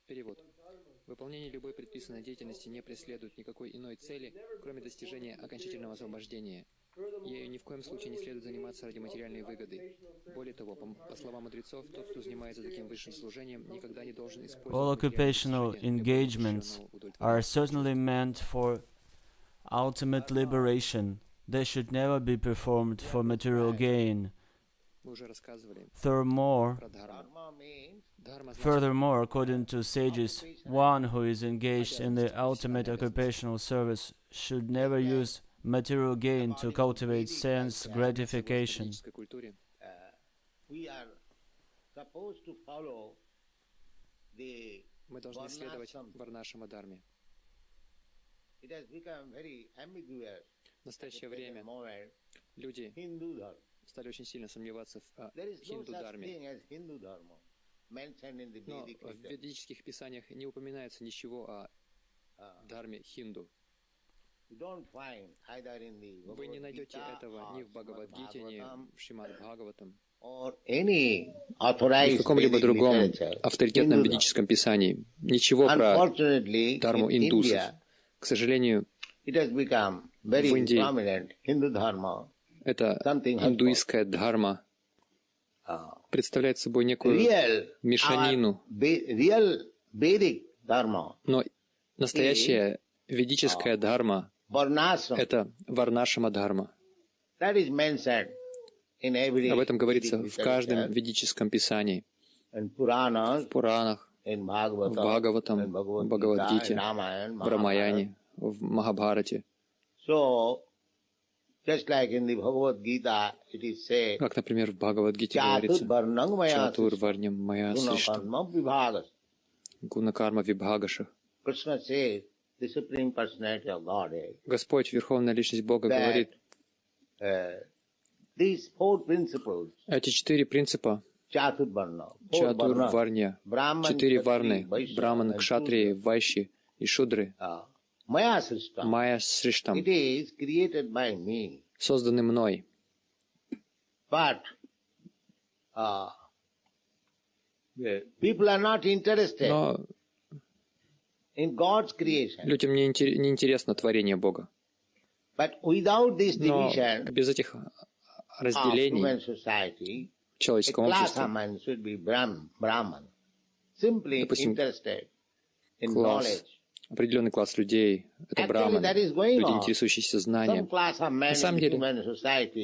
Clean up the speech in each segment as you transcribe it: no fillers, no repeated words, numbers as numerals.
Перевод. Выполнение любой предписанной деятельности не преследует никакой иной цели, кроме достижения окончательного освобождения. Ею ни в коем случае не следует заниматься ради материальной выгоды. Более того, по словам мудрецов, тот, кто занимается таким высшим служением, никогда не должен All использовать occupational материальные достижения для engagements более высочайшего are удовлетворения. certainly meant for ultimate liberation. They should never be performed for material gain. Мы уже рассказывали Furthermore, про дхарму. Дхарма значит Furthermore, according to sages, one who is engaged in the обязанность, ultimate профессиональная обязанность. occupational service should never use material gain to cultivate sense Согласно gratification. ведической культуре, мы должны следовать варнашама дхарме. В настоящее время люди стали очень сильно сомневаться в хинду-дхарме. Но в ведических писаниях не упоминается ничего о дхарме хинду. Вы не найдете этого ни в Бхагавадгите, ни в Шримад Бхагаватам, ни в каком-либо другом авторитетном ведическом писании. Ничего про дхарму индусов. К сожалению, в Индии эта индуистская дхарма представляет собой некую мешанину. Но настоящая ведическая дхарма — это варнашама дхарма. Об этом говорится в каждом ведическом писании, в Пуранах, в Бхагаватам, в Бхагавадгите, в Рамаяне, в Махабхарате. Как, например, в Бхагавадгите говорится: «Чатур варням мая сриштам, гунакарма вибхагаша». Господь, Верховная Личность Бога, говорит, эти 4 принципа — Чатур варня, 4 варны — браманы, кшатрии, вайши и шудры — Майя Сриштам, созданы мной. Но людям не интересно творение Бога. Но без этих разделений в человеческом обществе, допустим, определенный класс людей — это браманы, люди, интересующиеся знанием. На самом деле,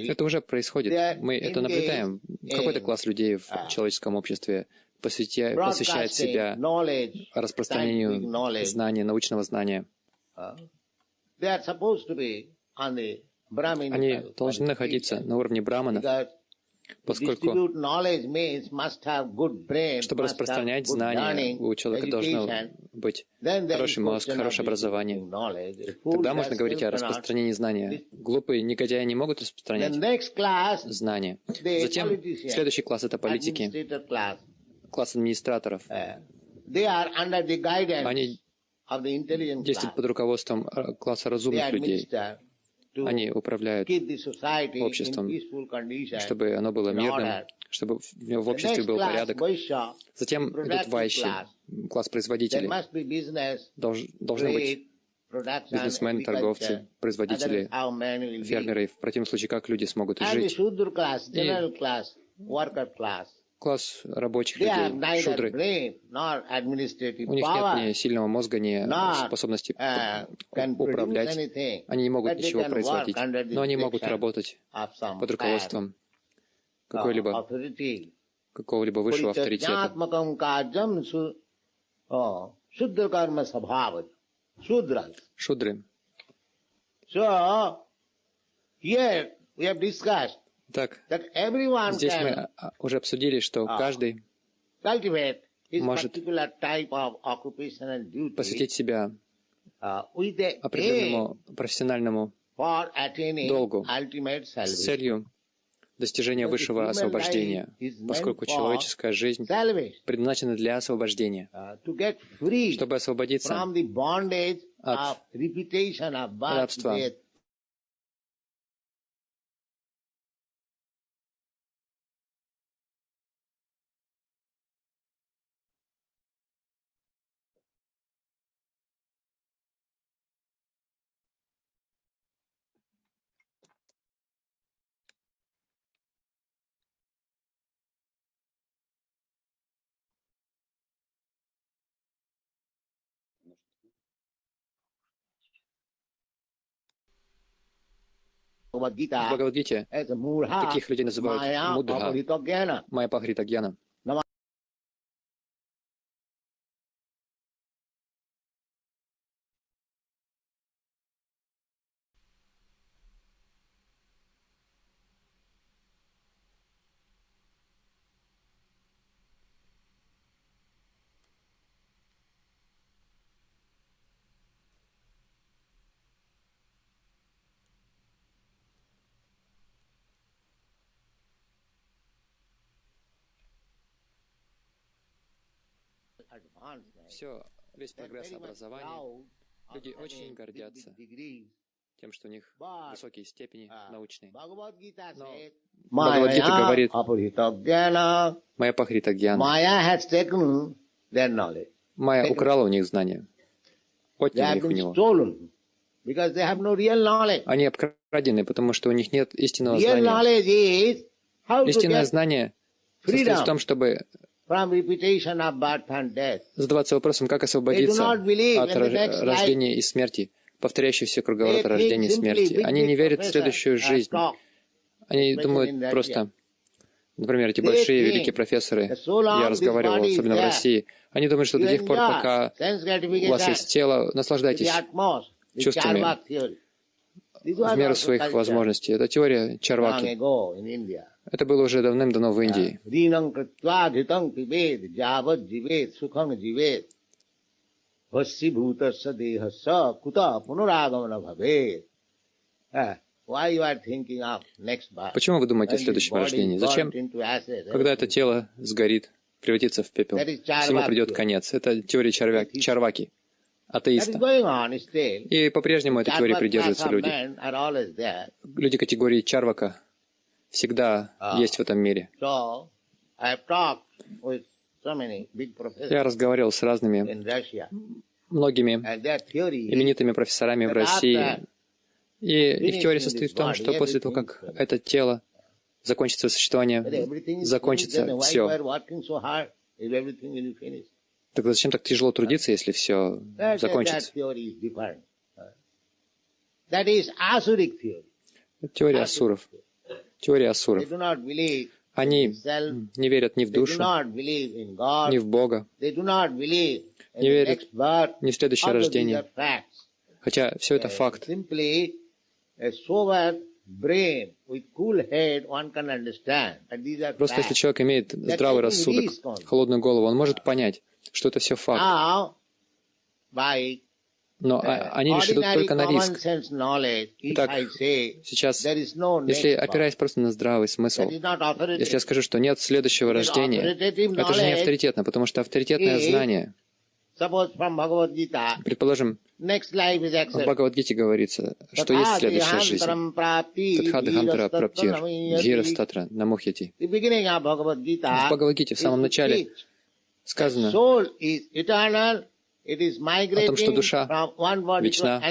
это уже происходит. Мы это наблюдаем. Какой-то класс людей в человеческом обществе посвящает себя распространению знания, научного знания. Они должны находиться на уровне браманов, поскольку, чтобы распространять знания, у человека должно быть хороший мозг, хорошее образование. Тогда можно говорить о распространении знания. Глупые негодяи не могут распространять знания. Затем следующий класс — это политики, класс администраторов. Они действуют под руководством класса разумных людей. Они управляют обществом, чтобы оно было мирным, чтобы в обществе был порядок. Затем идут вайши, класс производителей. Должны быть бизнесмены, торговцы, производители, фермеры. В противном случае, как люди смогут жить? И класс рабочих людей, шудры. У них нет ни сильного мозга, ни способности управлять. Они не могут ничего производить, но они могут работать под руководством какого-либо высшего авторитета. Шудры. Так, здесь мы уже обсудили, что каждый может посвятить себя определенному профессиональному долгу с целью достижения высшего освобождения, поскольку человеческая жизнь предназначена для освобождения, чтобы освободиться от рабства В Бхагавадгите таких людей называют мудха, майя-пахрита гьяна. Все, весь прогресс образования, люди очень гордятся тем, что у них высокие степени научные. Но Бхагавадгита говорит, майя-пахрита гьяна. Майя украла у них знания, отняла их у него. Они обкрадены, потому что у них нет истинного знания. Истинное знание состоит в том, чтобы задаваться вопросом, как освободиться от рождения и смерти, повторяющегося круговорота рождения и смерти. Они не верят в следующую жизнь. Они думают просто, например, эти большие, великие профессоры, я разговаривал, особенно в России, они думают, что до тех пор, пока у вас есть тело, наслаждайтесь чувствами в меру своих возможностей. Это теория Чарваки. Это было уже давным-давно в Индии. Почему вы думаете о следующем рождении? Зачем? Когда это тело сгорит, превратится в пепел, всему придет конец. Это теория Чарваки, атеиста. И по-прежнему этой теории придерживаются люди. Люди категории Чарвака всегда есть в этом мире. Я разговаривал с многими именитыми профессорами в России, и их теория состоит в том, что после того, как это тело закончит свое существование, закончится все. Так зачем так тяжело трудиться, если все закончится? Теория асуров. Теория асуров. Они не верят ни в душу, ни в Бога, не верят ни в следующее рождение. Хотя все это факт. Просто если человек имеет здравый рассудок, холодную голову, он может понять, что это все факт. Но они лишь идут только на риск. Итак, сейчас, если опираясь просто на здравый смысл, если я скажу, что нет следующего рождения, это же не авторитетно, потому что авторитетное знание, предположим, в Бхагавадгите говорится, что есть следующая жизнь. Тадхадхантара праптир, дхирастатра намухьяти. В Бхагавадгите в самом начале сказано о том, что душа вечна,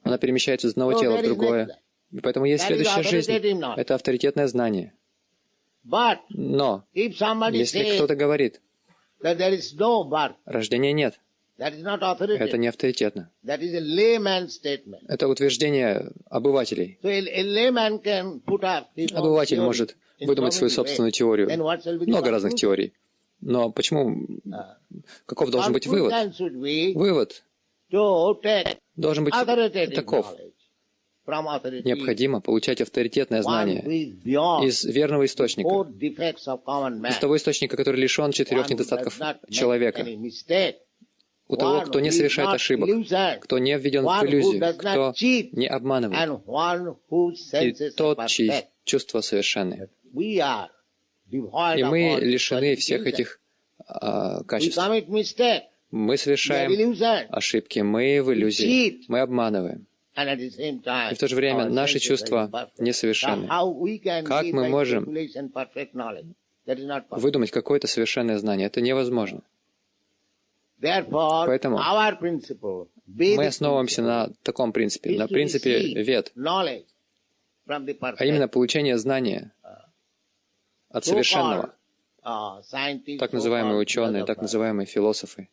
она перемещается из одного тела в другое. И поэтому есть следующая жизнь. Это авторитетное знание. Но если кто-то говорит, рождения нет, это не авторитетно. Это утверждение обывателей. Обыватель может выдумать свою собственную теорию. Много разных теорий. Но почему? Каков должен быть вывод? Вывод должен быть таков. Необходимо получать авторитетное знание из верного источника, из того источника, который лишен 4 недостатков человека, у того, кто не совершает ошибок, кто не введен в иллюзию, кто не обманывает, и тот, чьи чувства совершенны. И мы лишены всех этих качеств. Мы совершаем ошибки, мы в иллюзии, мы обманываем. И в то же время наши чувства несовершенны. Как мы можем выдумать какое-то совершенное знание? Это невозможно. Поэтому мы основываемся на таком принципе, на принципе вед, а именно получение знания от совершенного. Так называемые ученые, так называемые философы.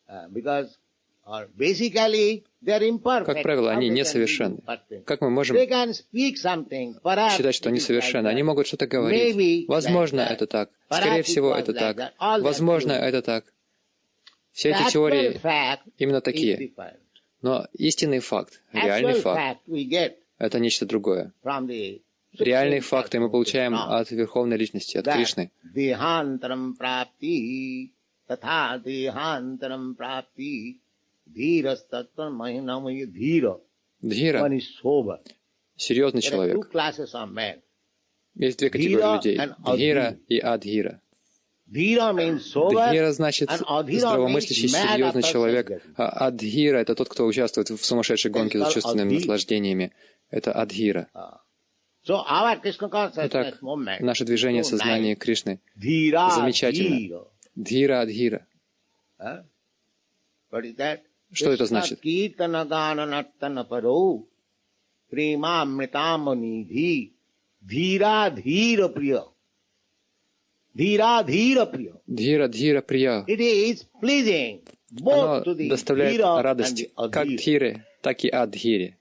Как правило, они несовершенны. Как мы можем считать, что они совершенны? Они могут что-то говорить. Возможно, это так. Скорее всего, это так. Возможно, это так. Все эти теории именно такие. Но истинный факт, реальный факт — это нечто другое. Реальные факты мы получаем от Верховной Личности, от Кришны. Дхира — серьезный человек. Есть две категории людей — дхира и адхира. Дхира значит здравомыслящий, серьезный человек, а адхира — это тот, кто участвует в сумасшедшей гонке за чувственными наслаждениями. Это адхира. Итак, наше движение сознания Кришны замечательно. Дхира адхира. Что это значит? Дхира дхира прия. Оно доставляет радость как дхире, так и адхире.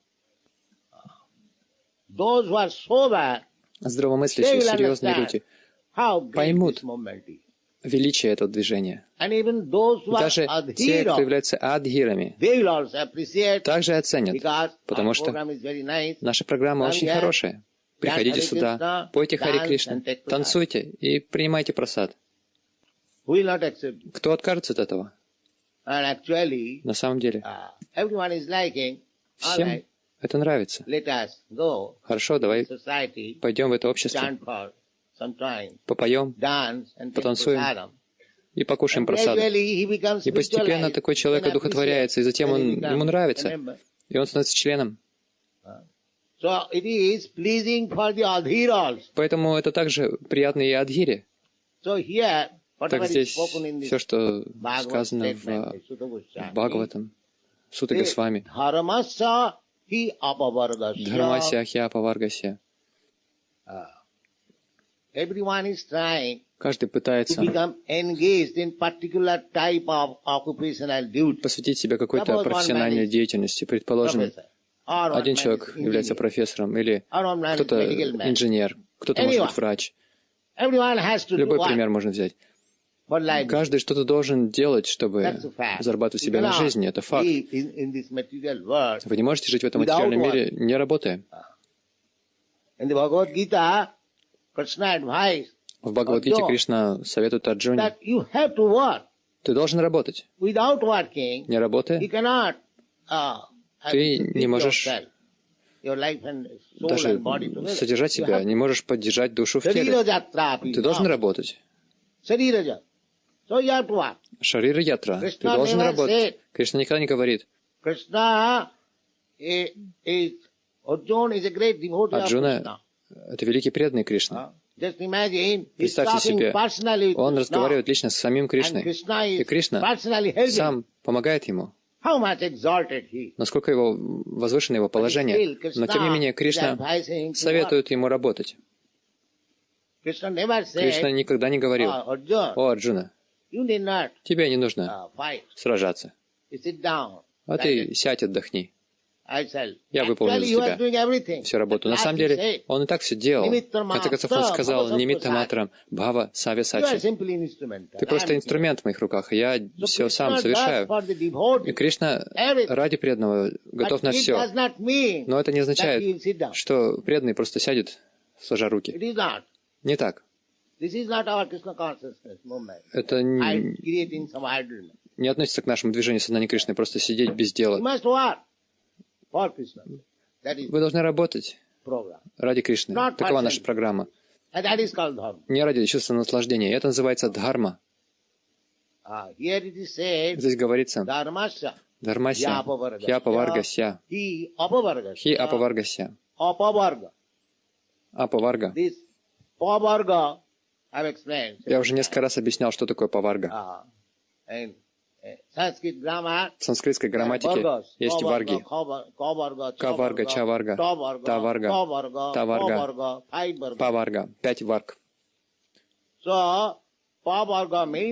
Здравомыслящие, серьезные люди поймут величие этого движения. Даже те, кто являются адхирами, также оценят, потому что наша программа очень хорошая. Приходите сюда, пойте Хари Кришна, танцуйте и принимайте прасад. Кто откажется от этого? На самом деле, всем это нравится. Хорошо, давай пойдем в это общество, попоем, потанцуем и покушаем прасаду. И постепенно такой человек одухотворяется, и затем ему нравится, и он становится членом. Поэтому это также приятно и адхире. Так здесь все, что сказано в Бхагаватам, Сута Госвами. Дхармася хи апаваргася. Каждый пытается посвятить себя какой-то профессиональной деятельности. Предположим, один человек является профессором, или кто-то инженер, кто-то может быть врач. Любой пример можно взять. Каждый что-то должен делать, чтобы зарабатывать себе на жизнь. Это факт. Вы не можете жить в этом материальном мире, не работая. В Бхагавад-гите Кришна советует Арджуне: ты должен работать. Не работая, ты не можешь даже содержать себя, не можешь поддержать душу в теле. Ты должен работать. Шарира ятра. Ты должен работать. Кришна никогда не говорит. Арджуна — это великий преданный Кришна. Представьте себе, он разговаривает лично с самим Кришной, и Кришна сам помогает ему. Насколько возвышено его положение. Но тем не менее Кришна советует ему работать. Кришна никогда не говорил: «О, Арджуна, тебе не нужно сражаться, а ты сядь, отдохни. Я выполню за тебя всю работу». На самом деле, он и так все делал. В конце концов, он сказал: «Нимитта матрам бхава савя сачи». Ты просто инструмент в моих руках, и я все сам совершаю. И Кришна ради преданного готов на все. Но это не означает, что преданный просто сядет, сложа руки. Не так. Это не относится к нашему движению сознания Кришны, просто сидеть без дела. Вы должны работать ради Кришны. Такова наша программа. Не ради чувственного наслаждения. Это называется дхарма. Здесь говорится: дхармася хи апаваргася. Хи апаваргася. Апаварга. Я уже несколько раз объяснял, что такое паварга. В санскритской грамматике есть варги. Каварга, чаварга, таварга, таварга, паварга. 5 варг.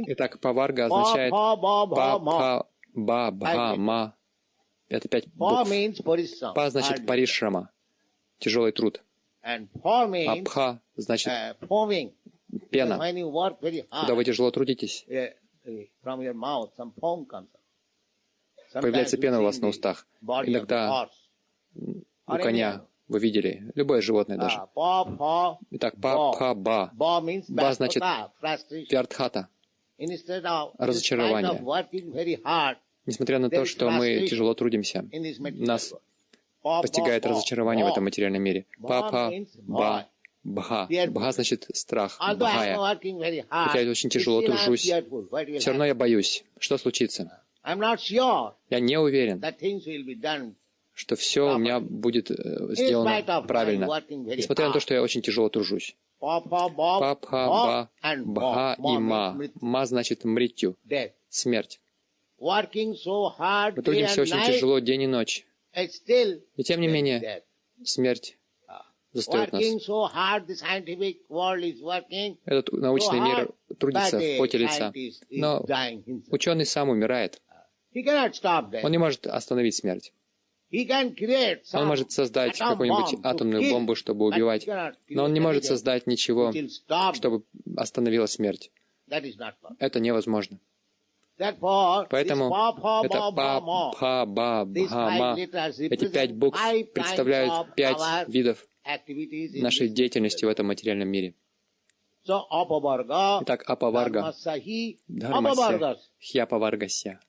Итак, паварга означает Ба, Бха, Ма. Это 5 букв. Па значит паришрама, тяжелый труд. А Пха значит пена. Когда вы тяжело трудитесь, появляется пена у вас на устах. Иногда у коня, вы видели, любое животное даже. Итак, Па, Пха, Ба. Ба значит вьярдхата, разочарование. Несмотря на то, что мы тяжело трудимся, нас постигает разочарование в этом материальном мире. Па, Па, Ба, Бха. Бха значит страх, Бхая. Хотя я очень тяжело тружусь, все равно я боюсь. Что случится? Я не уверен, что все у меня будет сделано правильно, несмотря на то, что я очень тяжело тружусь. Па, Пха, Ба, Бха и Ма. Ма значит мритью, смерть. Мы трудимся очень тяжело день и ночь. И тем не менее, смерть застает нас. Этот научный мир трудится в поте лица. Но ученый сам умирает. Он не может остановить смерть. Он может создать какую-нибудь атомную бомбу, чтобы убивать, но он не может создать ничего, чтобы остановила смерть. Это невозможно. Поэтому это Па, Пха, Ба, Бха, Ма. Эти 5 букв представляют 5 видов нашей деятельности в этом материальном мире. Итак, Апаварга, Дхармася, Хьяпаваргася.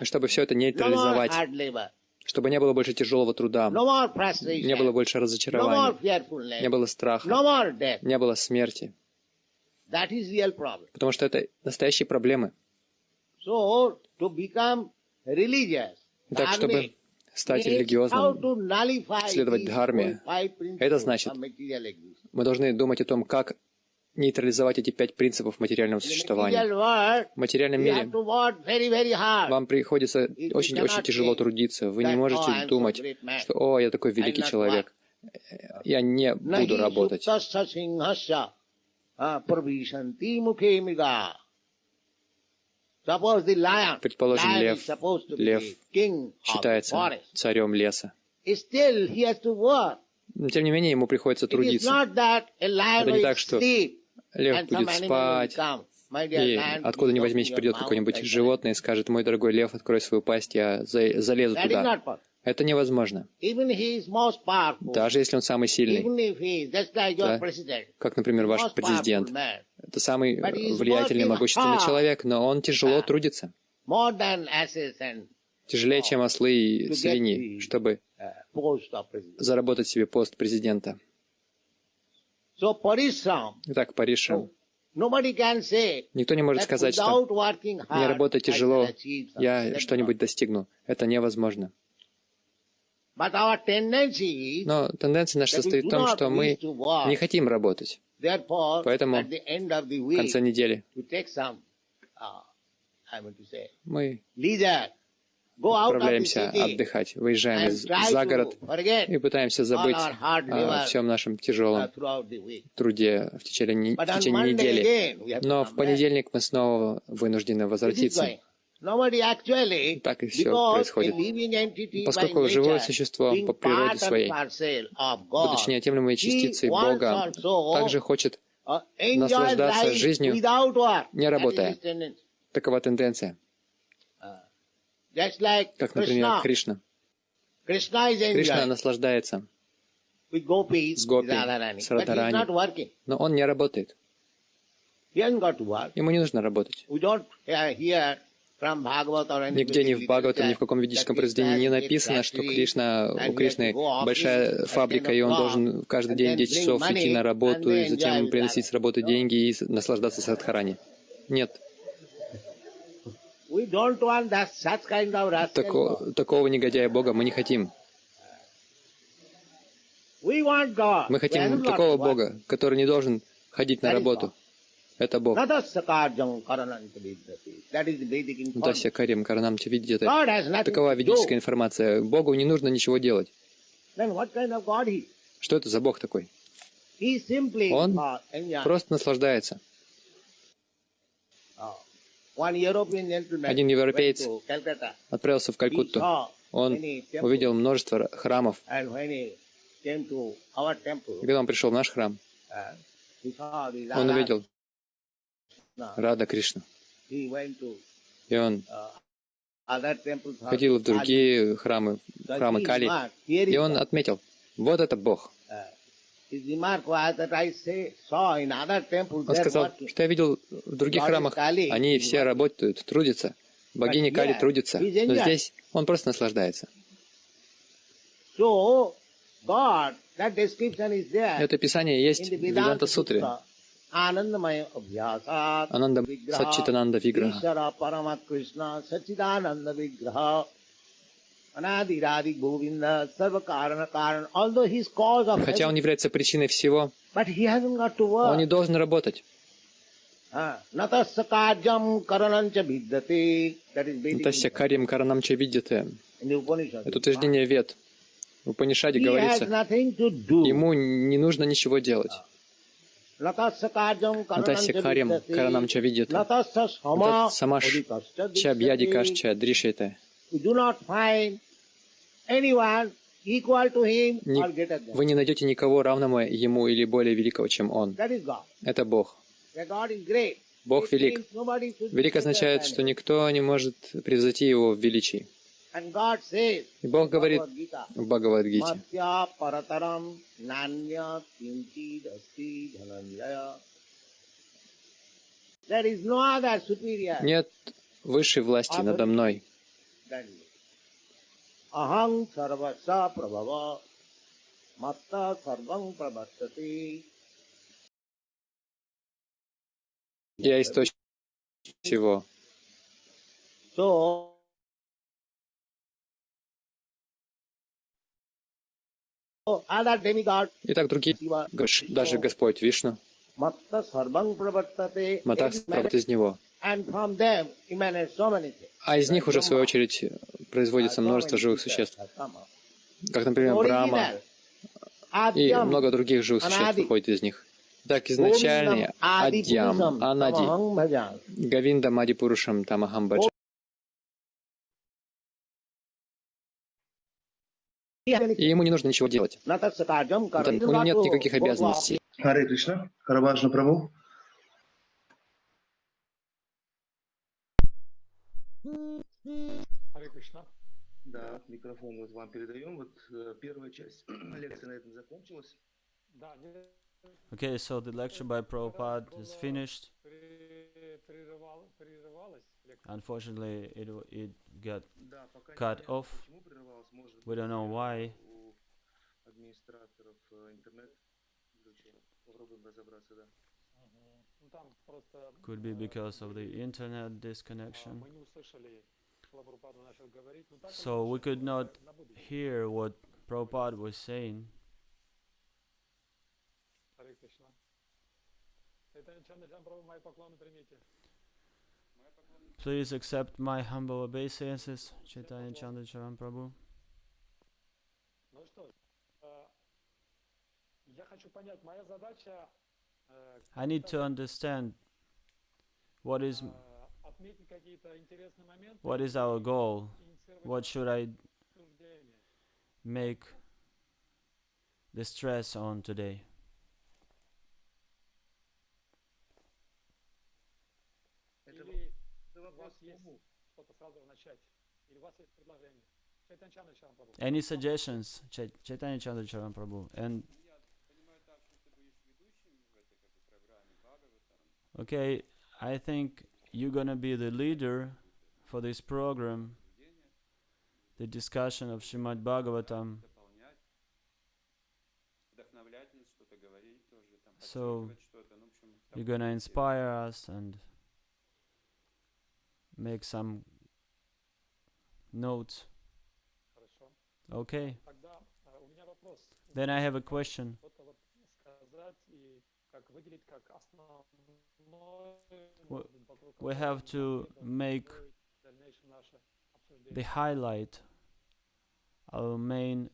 Чтобы все это нейтрализовать, чтобы не было больше тяжелого труда, не было больше разочарования, не было страха, не было смерти. Потому что это настоящие проблемы. Итак, чтобы стать религиозным, следовать дхарме, это значит, мы должны думать о том, как нейтрализовать эти 5 принципов материального существования. В материальном мире вам приходится очень-очень тяжело трудиться. Вы не можете думать, что «О, я такой великий человек, я не буду работать». Предположим, лев считается царем леса. Но, тем не менее, ему приходится трудиться. Это не так, что лев будет спать, и откуда ни возьмись придет какое-нибудь животное и скажет: «Мой дорогой лев, открой свою пасть, я залезу туда». Это невозможно. Даже если он самый сильный, да, как, например, ваш президент. Это самый влиятельный, могущественный человек, но он тяжело трудится. Тяжелее, чем ослы и свиньи, чтобы заработать себе пост президента. Итак, паришрам. Никто не может сказать, что не работая тяжело, я что-нибудь достигну. Это невозможно. Но тенденция наша состоит в том, что мы не хотим работать. Поэтому в конце недели мы отправляемся отдыхать, выезжаем за город и пытаемся забыть о всем нашем тяжелом труде в течение недели. Но в понедельник мы снова вынуждены возвратиться. Так и все происходит. Поскольку живое существо по природе своей, будучи неотъемлемой частицей Бога, также хочет наслаждаться жизнью, не работая. Такова тенденция. Как, например, Кришна. Кришна наслаждается с гопи, с Радхарани, но он не работает. Ему не нужно работать. Нигде ни в Бхагаватам, ни в каком ведическом произведении не написано, что у Кришны большая фабрика, и он должен каждый день 10 часов идти на работу, и затем приносить с работы деньги и наслаждаться садхарани. Нет. Такого негодяя Бога мы не хотим. Мы хотим такого Бога, который не должен ходить на работу. Это Бог. Дася карим каранам видите, такова ведическая информация. Богу не нужно ничего делать. Что это за Бог такой? Он просто наслаждается. Один европеец отправился в Калькутту. Он увидел множество храмов. И когда он пришел в наш храм, он увидел Рада Кришну. И он ходил в другие храмы, в храмы Кали, и он отметил, вот это Бог. Он сказал, что я видел в других храмах, они все работают, трудятся. Богиня Кали трудится, но здесь он просто наслаждается. Это описание есть в Веданта Сутре. Ананда Саччитананда Виграха. Хотя он является причиной всего, он не должен работать. Натасья карьям каранам ча видяте. Это утверждение Вед. В Упанишаде говорится, ему не нужно ничего делать. Натасья карьям каранам ча видяте. Самаш ча бьядикаш ча дришете. Вы не найдете никого равного ему или более великого, чем он. Это Бог. Бог велик. Велик означает, что никто не может превзойти его в величии. И Бог говорит в Бхагавад-гите: нет высшей власти надо мной. Ахам сарваса прабхава матта сарвам прабхастати. Я источник всего. Итак, другие, даже Господь Вишну, Матта правда из него. А из них уже, в свою очередь, производится множество живых существ. Как, например, Брахма и много других живых существ выходит из них. Так, изначальный Адьям, Анади, Гавинда Мади Пурушам Тамахам Баджа. И ему не нужно ничего делать. У него нет никаких обязанностей. Харе Кришна, Карабажна Прабху. Харе Кришна. Да, микрофон вот вам передаем. Вот первая часть лекции на этом закончилась. Okay, so the lecture by Prabhupada is finished. Unfortunately, it got cut off. We don't know why. Could be because of the internet disconnection. So we could not hear what Prabhupada was saying. Please accept my humble obeisances, Chaitanya Chandra Charan Prabhu. I need to understand what is our goal. What should I make the stress on today? Any suggestions, Chaitanya Chandra Charan Prabhu? And okay, I think you're gonna be the leader for this program, the discussion of Shrimad Bhagavatam. So you're gonna inspire us and make some notes. Okay. Then I have a question. We have to make the highlight our main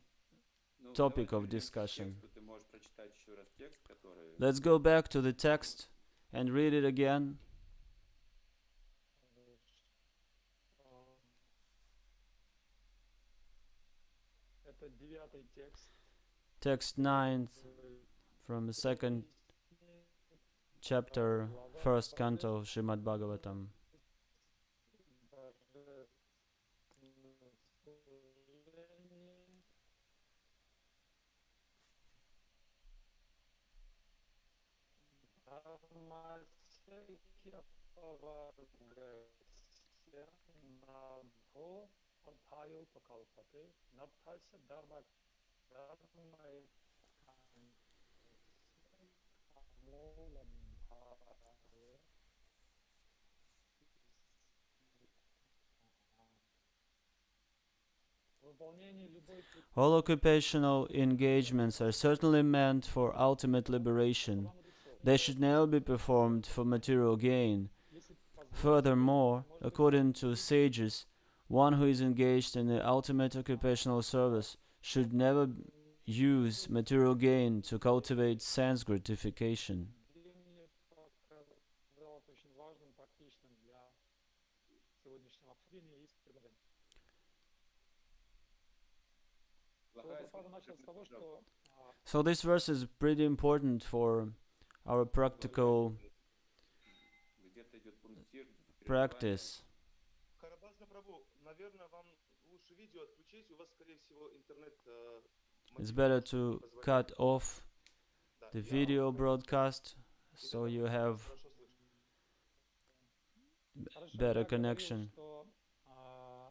topic of discussion. Let's go back to the text and read it again. Text 9 from the second chapter, first canto of Srimad Bhagavatam. All occupational engagements are certainly meant for ultimate liberation. They should never be performed for material gain. Furthermore, according to sages, one who is engaged in the ultimate occupational service should never use material gain to cultivate sense gratification. So this verse is pretty important for our practical practice. It's better to cut off the video broadcast so you have better connection.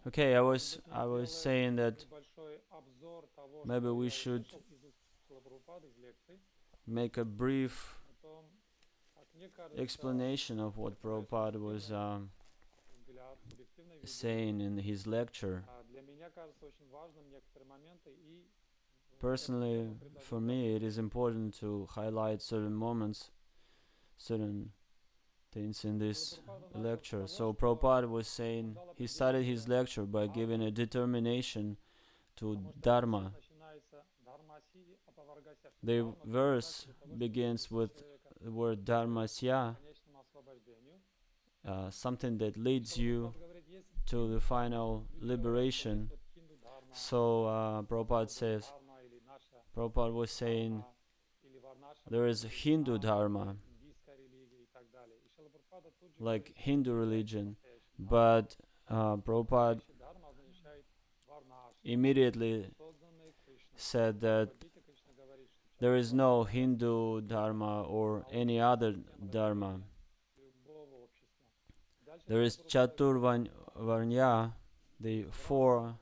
Okay, I was saying that maybe we should make a brief explanation of what Prabhupada was saying in his lecture. Personally, for me, it is important to highlight certain moments, certain things in this lecture. So Prabhupada was saying, he started his lecture by giving a determination to Dharma. The verse begins with the word Dharmasya, something that leads you to the final liberation. So Prabhupada was saying, there is a Hindu Dharma, like Hindu religion, but Prabhupada immediately said that there is no Hindu Dharma or any other Dharma. There is Chaturvarnya, the four.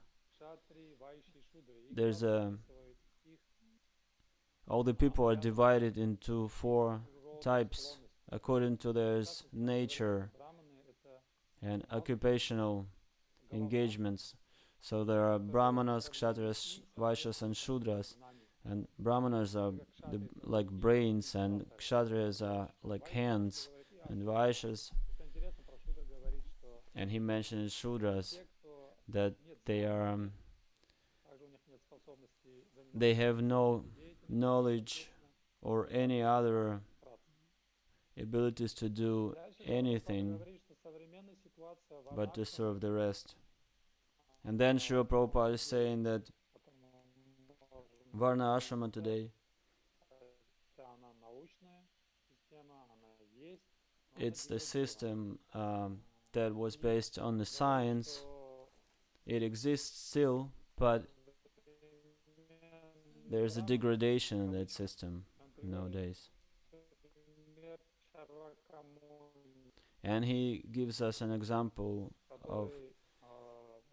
All the people are divided into four types according to their nature and occupational engagements. So there are Brahmanas, Kshatriyas, Vaishyas, and Shudras. And Brahmanas are like brains, and Kshatriyas are like hands, and Vaishyas. And he mentions Shudras that they have no knowledge or any other abilities to do anything but to serve the rest. And then Srila Prabhupada is saying that Varna Ashrama today, it's the system that was based on the science. It exists still, but there's a degradation in that system nowadays. And he gives us an example of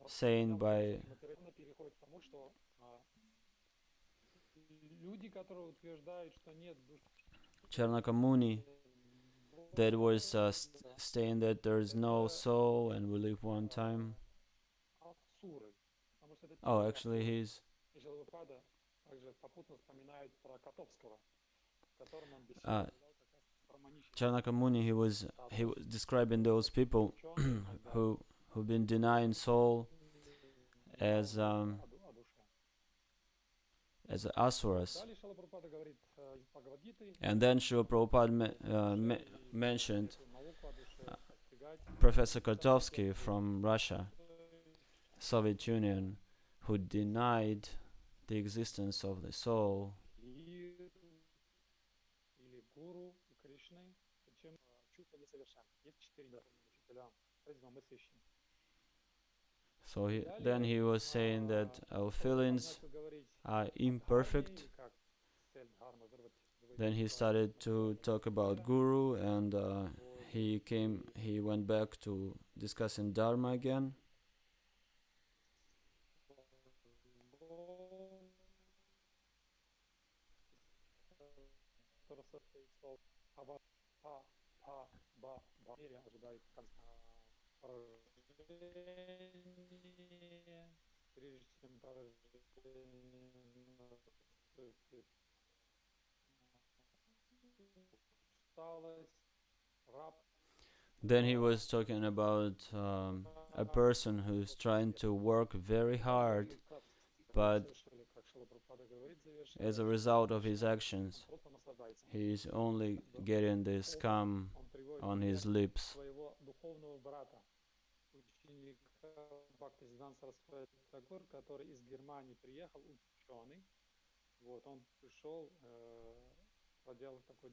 saying by Charnaka Muni that was saying that there is no soul and we live one time. Oh, actually he's Charnaka Muni, he was describing those people who've been denying soul as asuras. And then Srila Prabhupada mentioned Professor Kartovsky from Russia, Soviet Union, who denied the existence of the soul. So then he was saying that our feelings are imperfect. Then he started to talk about Guru, and he went back to discussing Dharma again. Then he was talking about a person who's trying to work very hard, but as a result of his actions, he's only getting the scum on his lips.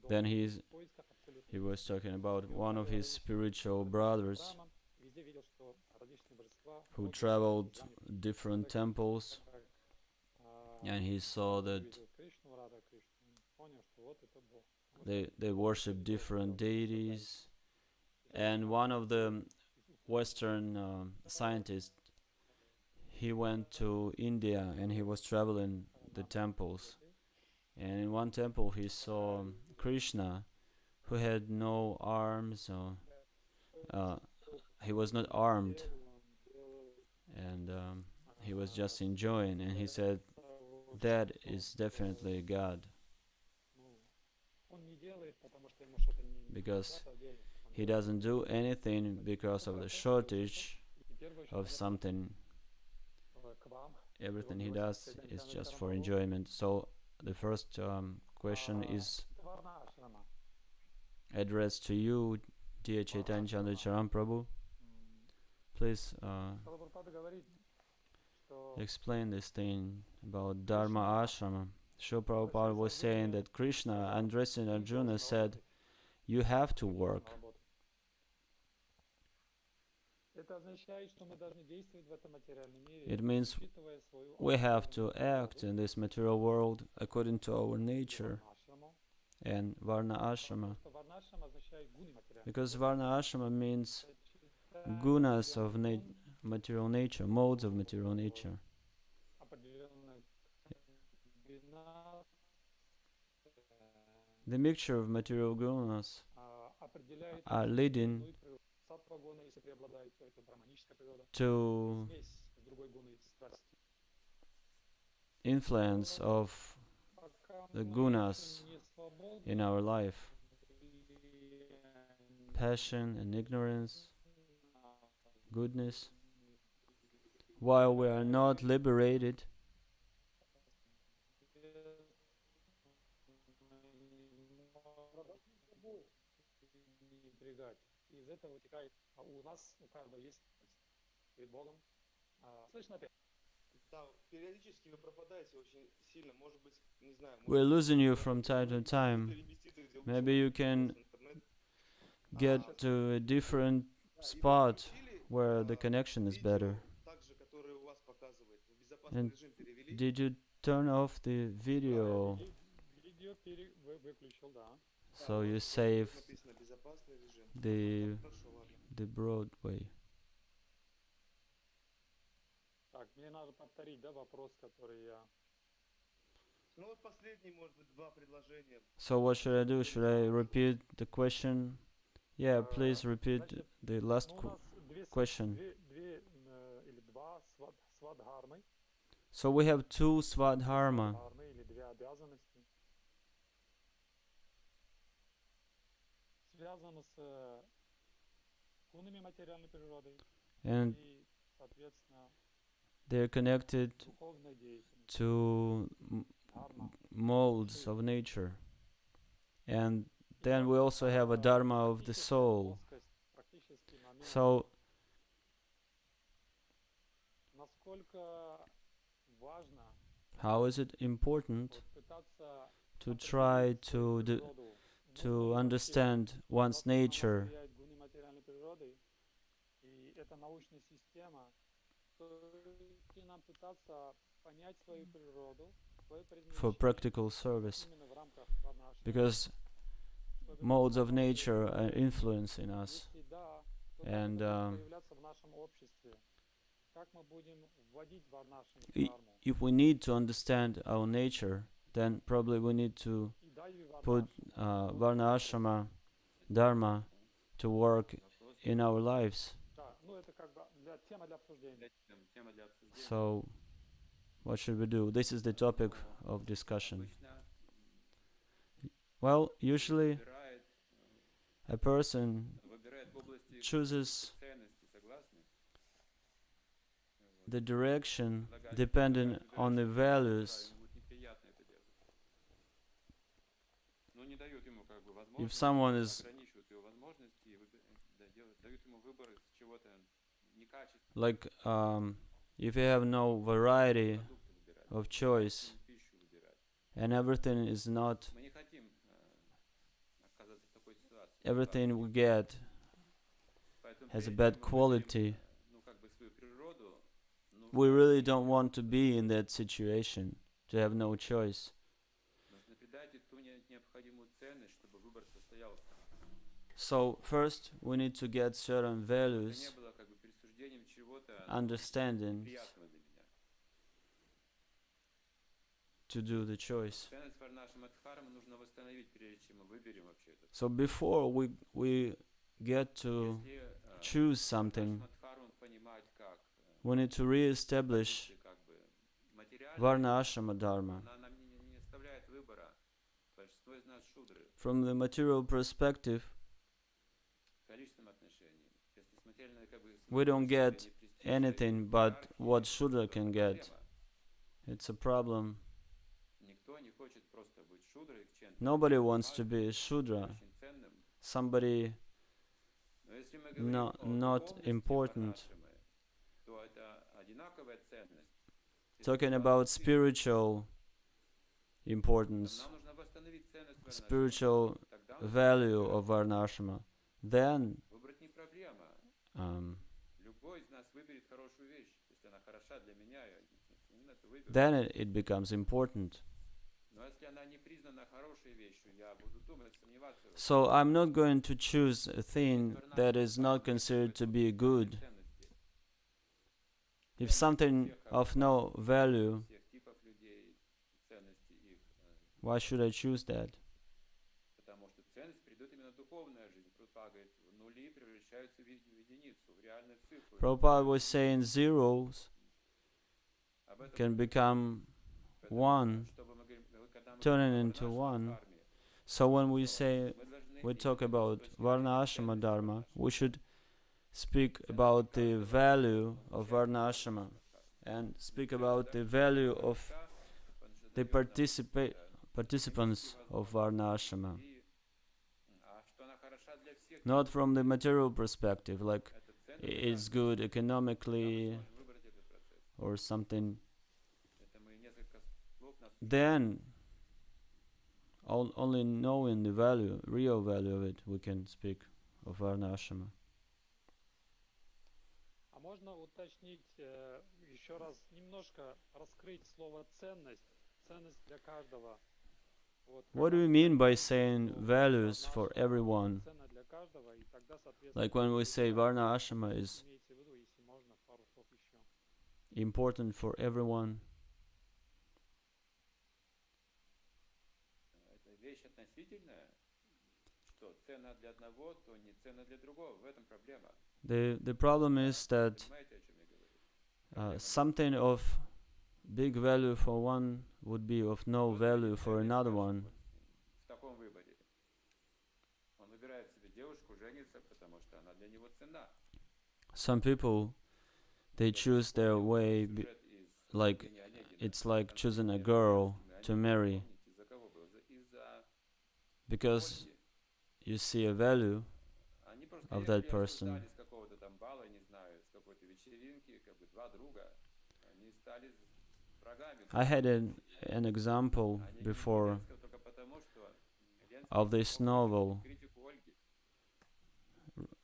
Then he was talking about one of his spiritual brothers who traveled different temples, and he saw that they worship different deities. And one of the Western scientists, he went to India and he was traveling the temples. And in one temple he saw Krishna, who had no arms, he was not armed, and he was just enjoying, and he said, that is definitely God, because he doesn't do anything because of the shortage of something. Everything he does is just for enjoyment. So the first question is addressed to you, dear Chaitanya Chandra Charan Prabhu. Please explain this thing about Dharma Ashrama. Srila Prabhupada was saying that Krishna, addressing Arjuna, said, you have to work. It means we have to act in this material world according to our nature and Varna Ashrama. Because Varna Ashrama means gunas of material nature, modes of material nature. The mixture of material gunas are leading to influence of the gunas in our life, passion and ignorance, goodness. While we are not liberated, we're losing you from time to time. Maybe you can get to a different spot where the connection is better. And did you turn off the video so you save the Broadway? So what should I do? Should I repeat the question? Yeah, please repeat the last question. So we have two Svadharma. And they're connected to molds of nature. And then we also have a dharma of the soul. So how is it important to try to understand one's nature? For practical service, because modes of nature are influencing us, and if we need to understand our nature, then probably we need to put Varna Ashrama Dharma to work in our lives. So, what should we do? This is the topic of discussion. Well, usually a person chooses the direction depending on the values. If someone is like, if you have no variety of choice and everything is not, everything we get has a bad quality, we really don't want to be in that situation, to have no choice. So first we need to get certain values, understandings to do the choice. So before we get to choose something, we need to re-establish Varna Ashrama Dharma. From the material perspective, we don't get anything but what Shudra can get. It's a problem. Nobody wants to be a Shudra, somebody not important. Talking about spiritual importance, spiritual value of Varnashrama, then it becomes important. So I'm not going to choose a thing that is not considered to be good. If something of no value, why should I choose that? Prabhupada was saying zeros can become one, turning into one. So when we talk about Varna Ashrama Dharma, we should speak about the value of Varna Ashrama and speak about the value of the participants of Varna Ashrama. Not from the material perspective, like it's good economically or something. Then, only knowing the value, real value of it, we can speak of Varna Ashrama. Можно уточнить еще раз, немножко раскрыть слово ценность, ценность для каждого. What do we mean by saying values for everyone? Like when we say Varna Ashrama is important for everyone. The problem is that something of big value for one would be of no value for another one. Some people, they choose their way, like it's like choosing a girl to marry, because you see a value of that person. I had an example before of this novel,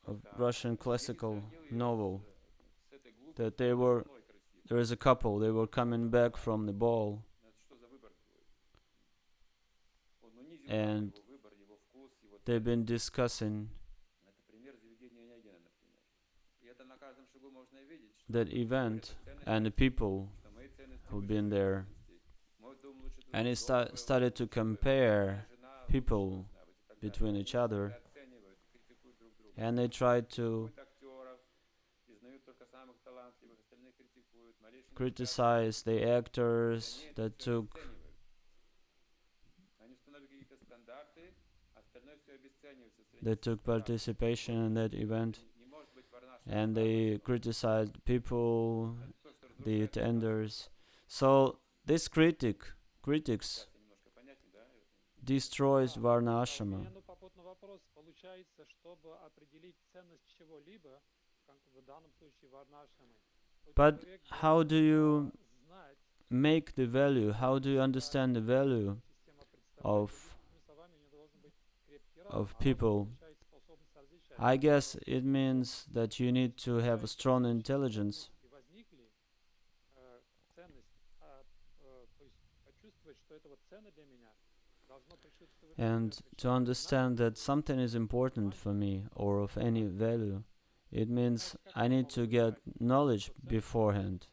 of Russian classical novel, that there is a couple, they were coming back from the ball, and they've been discussing that event and the people who've been there, and it started to compare people between each other, and they tried to criticize the actors that took participation in that event, and they criticized people, the attenders. So this critics destroys Varna Ashrama. У меня попутный вопрос. Получается, чтобы определить ценность чего-либо, как в данном случае варнашамы, But how do you make the value? How do you understand the value of people? I guess it means that you need to have a strong intelligence. And to understand that something is important for me or of any value, it means I need to get knowledge beforehand.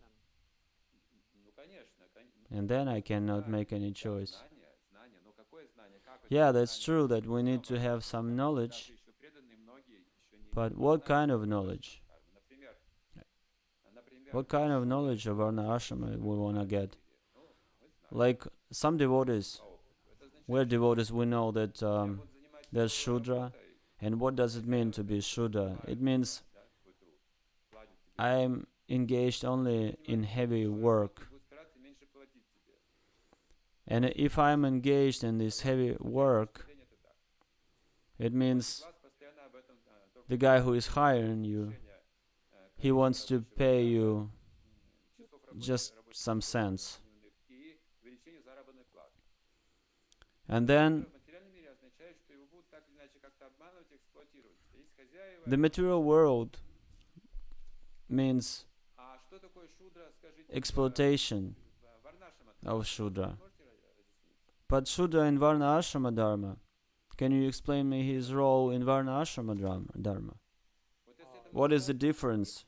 And then I cannot make any choice. Yeah, that's true that we need to have some knowledge, but what kind of knowledge? What kind of knowledge of Varna Ashrama we want to get? Like some devotees, we're devotees, we know that there's Shudra, and what does it mean to be Shudra? It means I'm engaged only in heavy work. And if I'm engaged in this heavy work, it means the guy who is hiring you, he wants to pay you just some cents. And then the material world means exploitation of Shudra. But Shudra in Varna Ashrama Dharma, can you explain me his role in Varna Ashrama Dharma? What is the difference?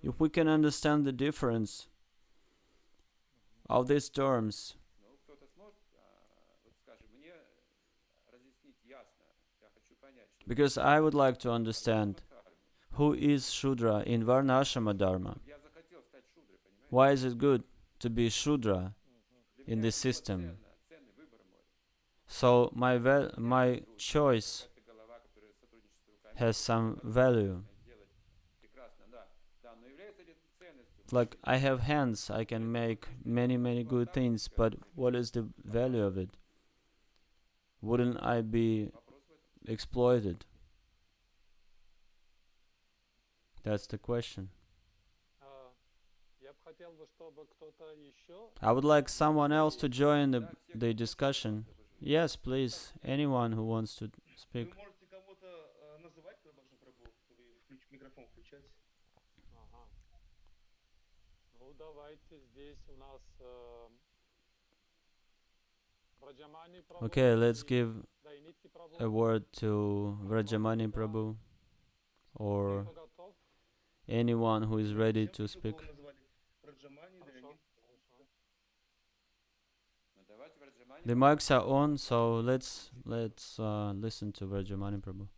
If we can understand the difference of these terms, because I would like to understand who is Shudra in Varna Ashrama Dharma. Why is it good to be Shudra in this system? So my choice has some value. Like I have hands, I can make many good things, but what is the value of it? Wouldn't I be exploited? That's the question. I would like someone else to join the discussion. Yes, please. Anyone who wants to speak. Okay, let's give a word to Vrajamani Prabhu or anyone who is ready to speak. The mics are on, so let's listen to Vrajamani Prabhu.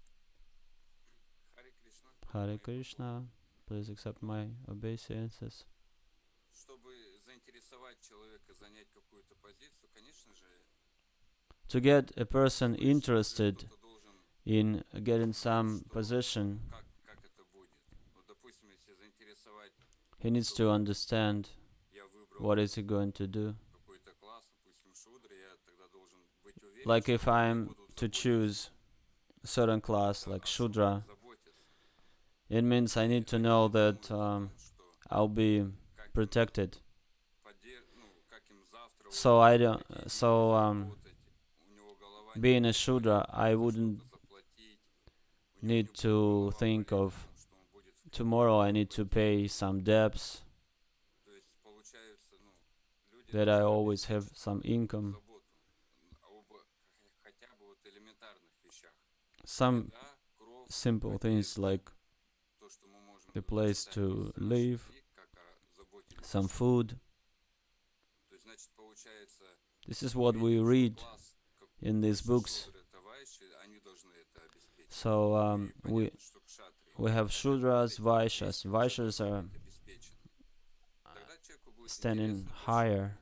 Hare Krishna. Please accept my obeisances. To get a person interested in getting some position, he needs to understand what is he going to do. Like if I'm to choose a certain class like Shudra, it means I need to know that I'll be protected. So I don't. Being a Shudra, I wouldn't need to think of tomorrow I need to pay some debts, that I always have some income. Some simple things like the place to live, some food. This is what we read in these books. So we have Shudras, Vaishyas. Vaishyas are standing higher,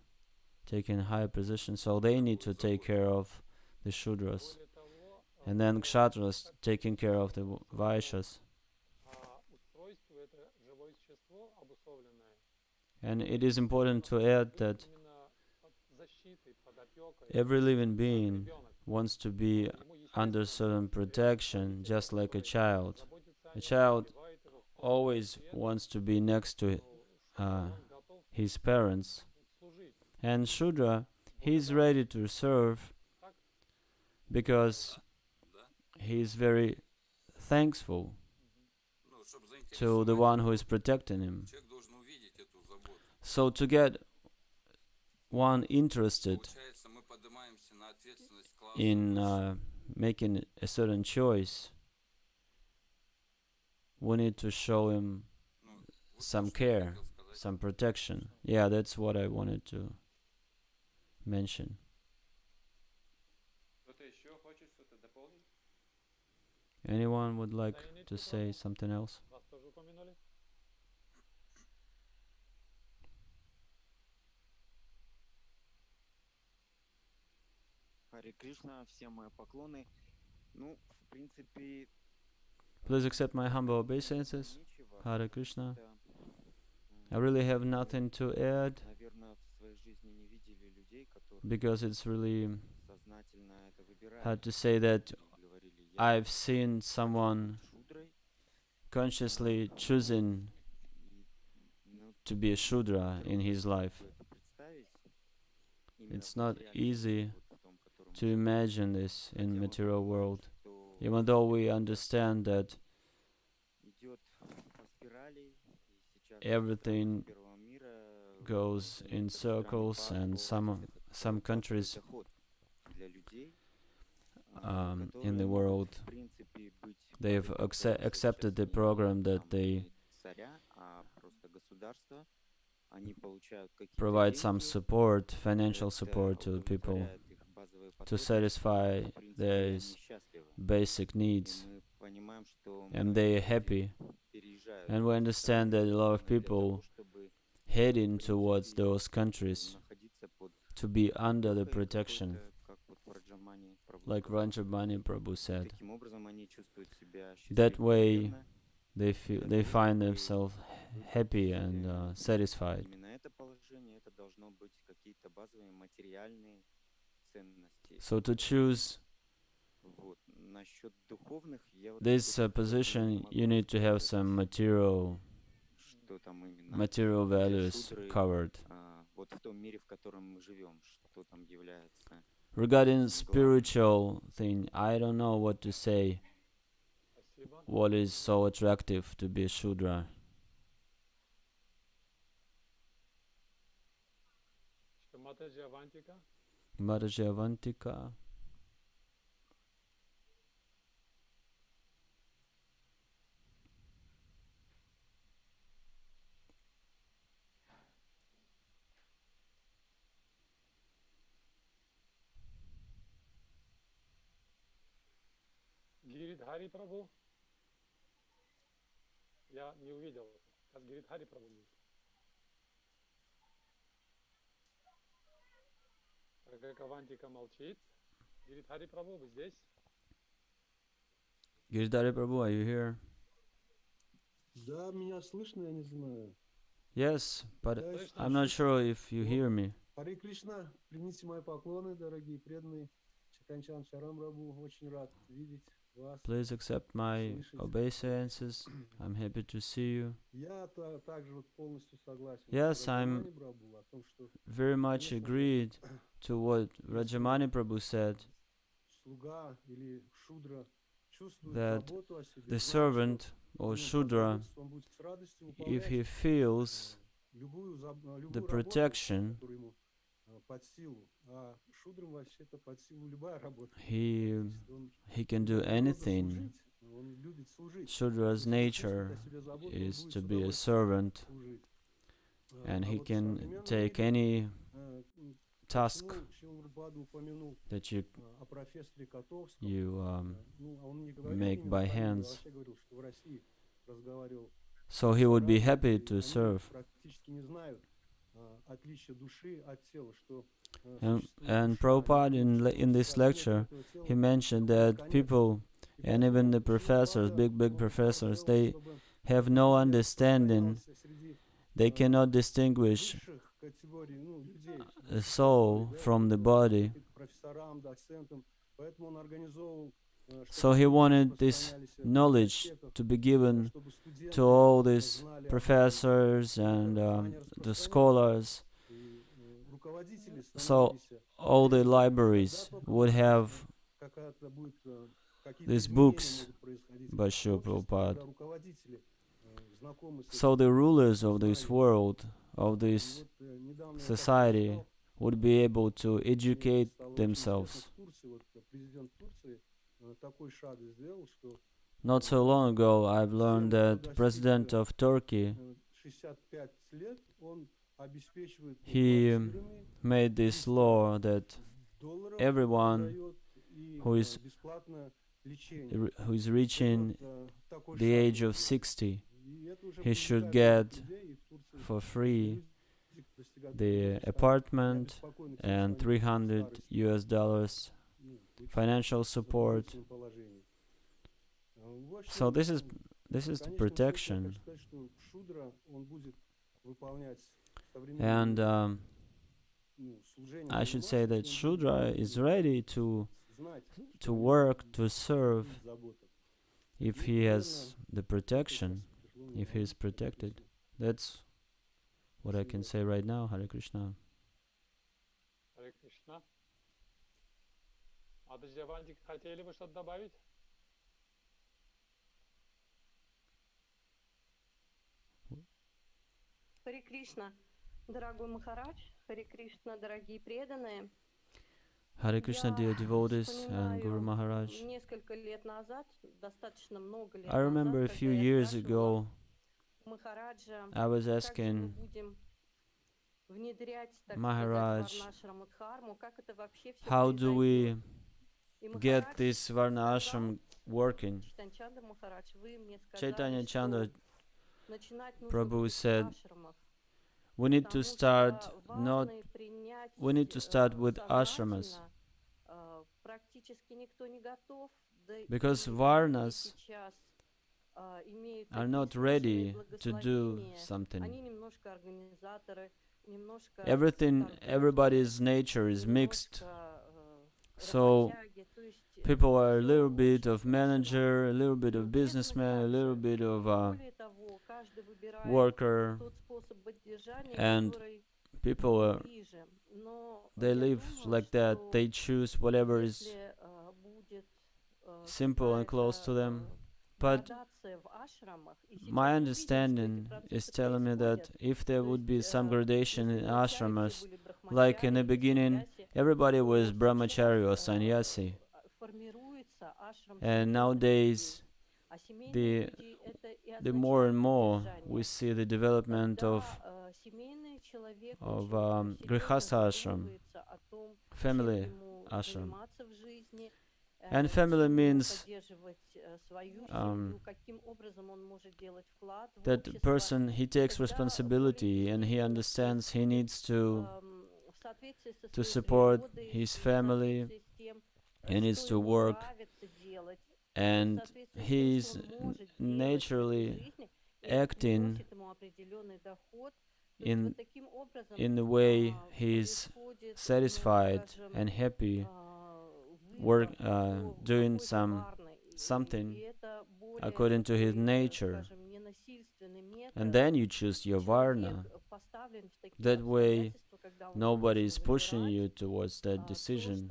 taking higher position, so they need to take care of the Shudras. And then Kshatras taking care of the Vaishyas. And it is important to add that every living being wants to be under certain protection, just like a child. A child always wants to be next to his parents. And Shudra, he's ready to serve because he's very thankful to the one who is protecting him. So to get one interested in making a certain choice, we need to show him some care, some protection. Yeah, that's what I wanted to mention. Anyone would like to say something else? Харе Кришна, все мои поклоны. Ну, в принципе, Please accept my humble obeisances. Hare Krishna. I really have nothing to add наверное, в своей жизни не видели людей, которые because it's really сознательно это выбирают. hard to say that Говорили, я I've seen someone шудрой, consciously choosing и, ну, to be a Shudra in his life. это представить. Именно It's в not материальном easy мире, вот в том, котором to imagine this in хотя вот material world, что even though we understand that идет по спирали, и сейчас everything первого мира goes in circles, and some countries доход для людей, in the world, в принципе, быть they've accepted the program that they царя, а просто государство, они получают какие-то provide some деньги, support, financial это support to the people удовлетворяет их базовые to потребности, satisfy в принципе, their они счастливы. basic И needs, мы понимаем, что and they are happy. переезжают And we understand that a lot of для people того, чтобы heading towards those countries находиться под to be under the опекой protection, какой-то, как вот Праджамани Прабhu like сказал. Ranjabani Prabhu said. Таким образом, они чувствуют себя That счастливыми, way, наверное. they find themselves happy and satisfied. Именно это положение, это должно быть какие-то базовые материальные ценности. So to choose Вот. Насчет духовных, я вот this тут position, не могу you need to have сказать, some material что там именно values шудры, covered. вот в том мире, в котором мы живем, что там является. Regarding spiritual thing, I don't know what to say. Спасибо. What is so attractive to be a Shudra? Матаджи Авантика. Mataji Avantika. Гиридхари Прабhu. Я не увидел. Сейчас Гиридхари Прабhu будет. Так как Авантика молчит. Гиридхари Прабhu, вы здесь? Giridhari Prabhu, are you here? Да, меня слышно, я не знаю. Yes, but Да, I'm not sure if you hear me. Харе Кришна, примите мои поклоны, дорогие преданные. Чаканчан Чаран Прабху, очень рад видеть вас Please accept my слышать. obeisances. I'm happy to see you. Я также вот полностью согласен Yes, с I'm Раджамани Прабhu о том, что, very much конечно же, agreed to what если Rajamani Prabhu said, слуга или шудра чувствует that заботу о себе, the знает, что servant о or нем Shudra, позаботится, он будет с радостью if he выполнять feels the любую работу, protection, которая ему под силу. А шудрам вообще это под силу любая работа. he Он can do любит просто anything. служить, он любит служить. Shudra's Если он чувствует nature о себе заботу, он is будет to с be a удовольствием servant, служить. and А he вот в can современном take мире, any task почему Шрила Прабхупада упомянул that you о профессоре Котовском, ну, а он не говорил make именно by про него, а hands. вообще говорил, что в России разговаривал So с he would be Charan, happy и to они serve. практически не знают отличия души от тела, что And существует душа, Prabhupada и что in this сознание lecture, этого тела he mentioned that бесконечно. people, И and even the поэтому professors, Шрила big Прабхупада, он professors, хотел, they чтобы have no человек understanding. сохранялся среди They cannot distinguish высших категорий, ну, людей, a высших soul категорий, да, from the вот, body. каким-то профессорам, доцентам. Поэтому он организовывал, So чтобы he книги wanted this распространялись в knowledge библиотеках, to be given чтобы студенты to all these знали об этом. professors И and это знание the распространялось. scholars. И руководители So становились all the уверены, libraries когда только would have какая-то будет, какие-то these изменения books могут происходить by в Srila обществе, Prabhupada. когда руководители знакомы с So этим the rulers of this знанием. world, of И this вот недавно я как-то society, читал, would be able to мне educate стало очень интересно, themselves. в Турции, вот президент Турции такой шаг сделал, что Not so long ago, I've всем, learned кто that достиг President of Turkey, 65 лет, он обеспечивает he квартирами, made this law that $300 everyone дает и who is бесплатное лечение. who is Это reaching вот такой the шаг age он of сделал. 60, И это уже he should привлекает get многих людей, и в Турции for такие free люди достигают the такого состояния. Я apartment обеспокоен тем, что and они будут в $300 старости, US быть financial в support. затруднительном положении. В So общем, this is в the конечном счете я protection. хочу сказать, что Шудра, он будет выполнять современные And служение I should say that заниматься, он будет Shudra is ready to знать, to что work, to есть serve, забота. if Ну, he наверное, has the это protection, сейчас пришло мне if на he ум. is Харе protected. Кришна. That's what I can Спасибо. say right now. Hare Krishna. Харе Кришна. А Деванчик, хотели бы что-то добавить? Харе Кришна, дорогой Махарадж, Харе Кришна, дорогие преданные. Hare Krishna, Я dear devotees and Guru вспоминаю Maharaj. несколько лет назад, достаточно много лет I remember назад, a few когда я years спрашивала ago, Махараджа, I was как же мы asking будем внедрять, так Maharaj, сказать, Варнашраму Дхарму, как это вообще все how do we произойдет. И get Махарадж this Varna сказал, ashram working? Чайтанья Махарадж, вы мне Chaitanya сказали, Chandra что начинать нужно Prabhu будет с said, ашрамов. we need to Потому start что not, варны принять we need to start with ashramas, сознательно практически никто не готов, да because и многие Varnas сейчас имеют are такие not смешанные ready to do благословения. something. Они немножко организаторы, немножко Everything, торговцы, everybody's nature is mixed. немножко So работяги. То есть people are a всё little bit очень of смешано. manager, a little bit И of у преданных businessman, a little также. bit of Более того, каждый выбирает worker, тот способ поддержания, and который people ему are, ближе. Но they я live думаю, like that. что They choose whatever is если будет simple and close to them. какая-то But градация в ашрамах, и сейчас my мы видим, что эти understanding is процессы telling me that происходят. if there То would be есть, some gradation если in вначале все ashramas, были like in the брахмачари или beginning, саньяси, everybody то was сейчас brahmachari or sannyasi, формируется ашрам and семейных nowadays, людей. А семейные the люди это и the more and означает more we поддержание. see the development Когда семейный человек of очень серьезно grihastha ashram, задумывается о том, чем family ему ashram. заниматься в жизни, And family чем ему means поддерживать свою семью, каким образом он может делать вклад в that общество. person, he takes Тогда responsibility and he более understands he needs to в соответствии со to своей support природой, his и в family, соответствии с тем, he needs что to ему work, нравится делать, и в and соответствии с тем, he's что он может делать в этой naturally жизни, и это acting приносит ему определенный доход. То есть in вот таким образом in the way he's происходит, ну, satisfied скажем, and happy выбор того, doing какой же some варной something according to his nature, and then you choose your varna. That way, nobody is pushing you towards that decision,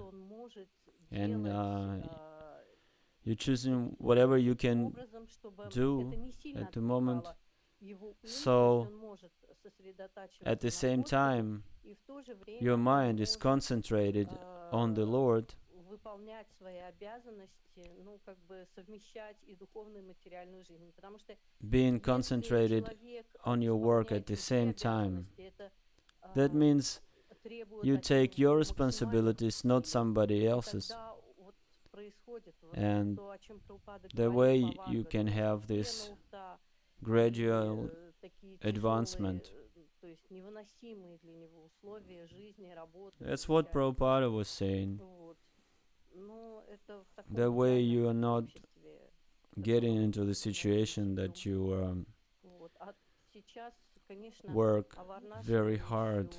and you're choosing whatever you can do at the moment. So, at the same time, your mind is concentrated on the Lord, being concentrated on your work at the same time. That means you take your responsibilities, not somebody else's. And the way you can have this gradual advancement. That's what Prabhupada was saying. That way you are not getting into the situation that you work very hard.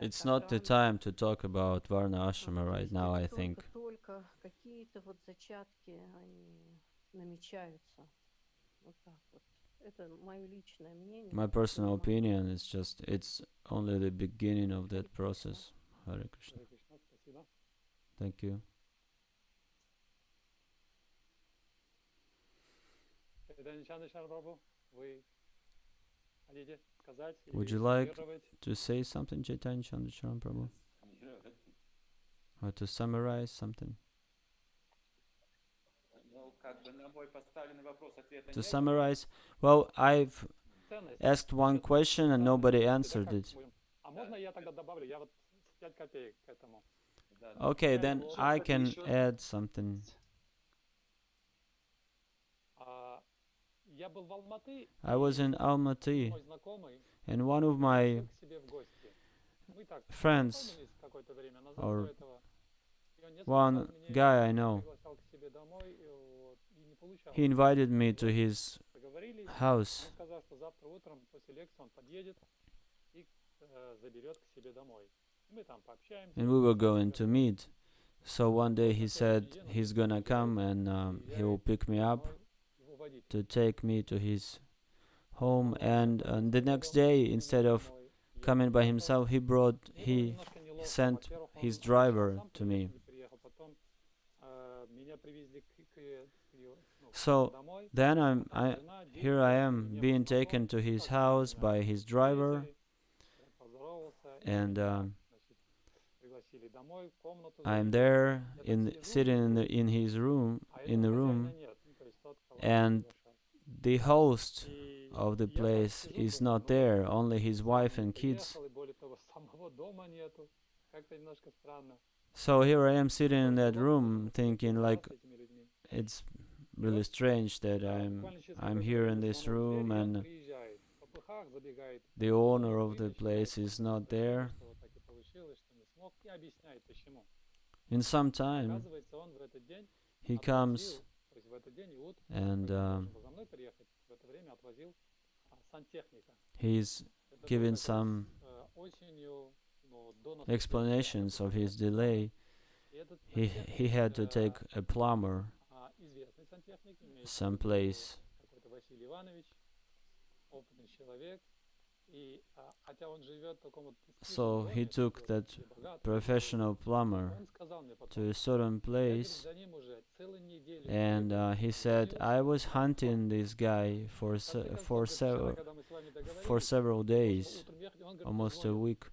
It's not the time to talk about Varna Ashrama right now, I think. My personal opinion is just, it's only the beginning of that process. Hare Krishna. Thank you. Would you like to say something, Chaitanya Chandra Charan Prabhu? Or to summarize something? To summarize, well, I've asked one question and nobody answered it. Okay, then I can add something. I was in Almaty, and one of my friends, or one guy I know, he invited me to his house, and we were going to meet. So one day he said he's gonna come and he will pick me up to take me to his home, and the next day, instead of coming by himself, he sent his driver to me. So then here I am being taken to his house by his driver, and I'm there sitting in his room, and the host of the place is not there, only his wife and kids. So here I am sitting in that room thinking, like, it's really strange that I'm here in this room and the owner of the place is not there. In some time, he comes and he's giving some explanations of his delay. He had to take a plumber someplace. So he took that professional plumber to a certain place, and he said, I was hunting this guy for several days, almost a week,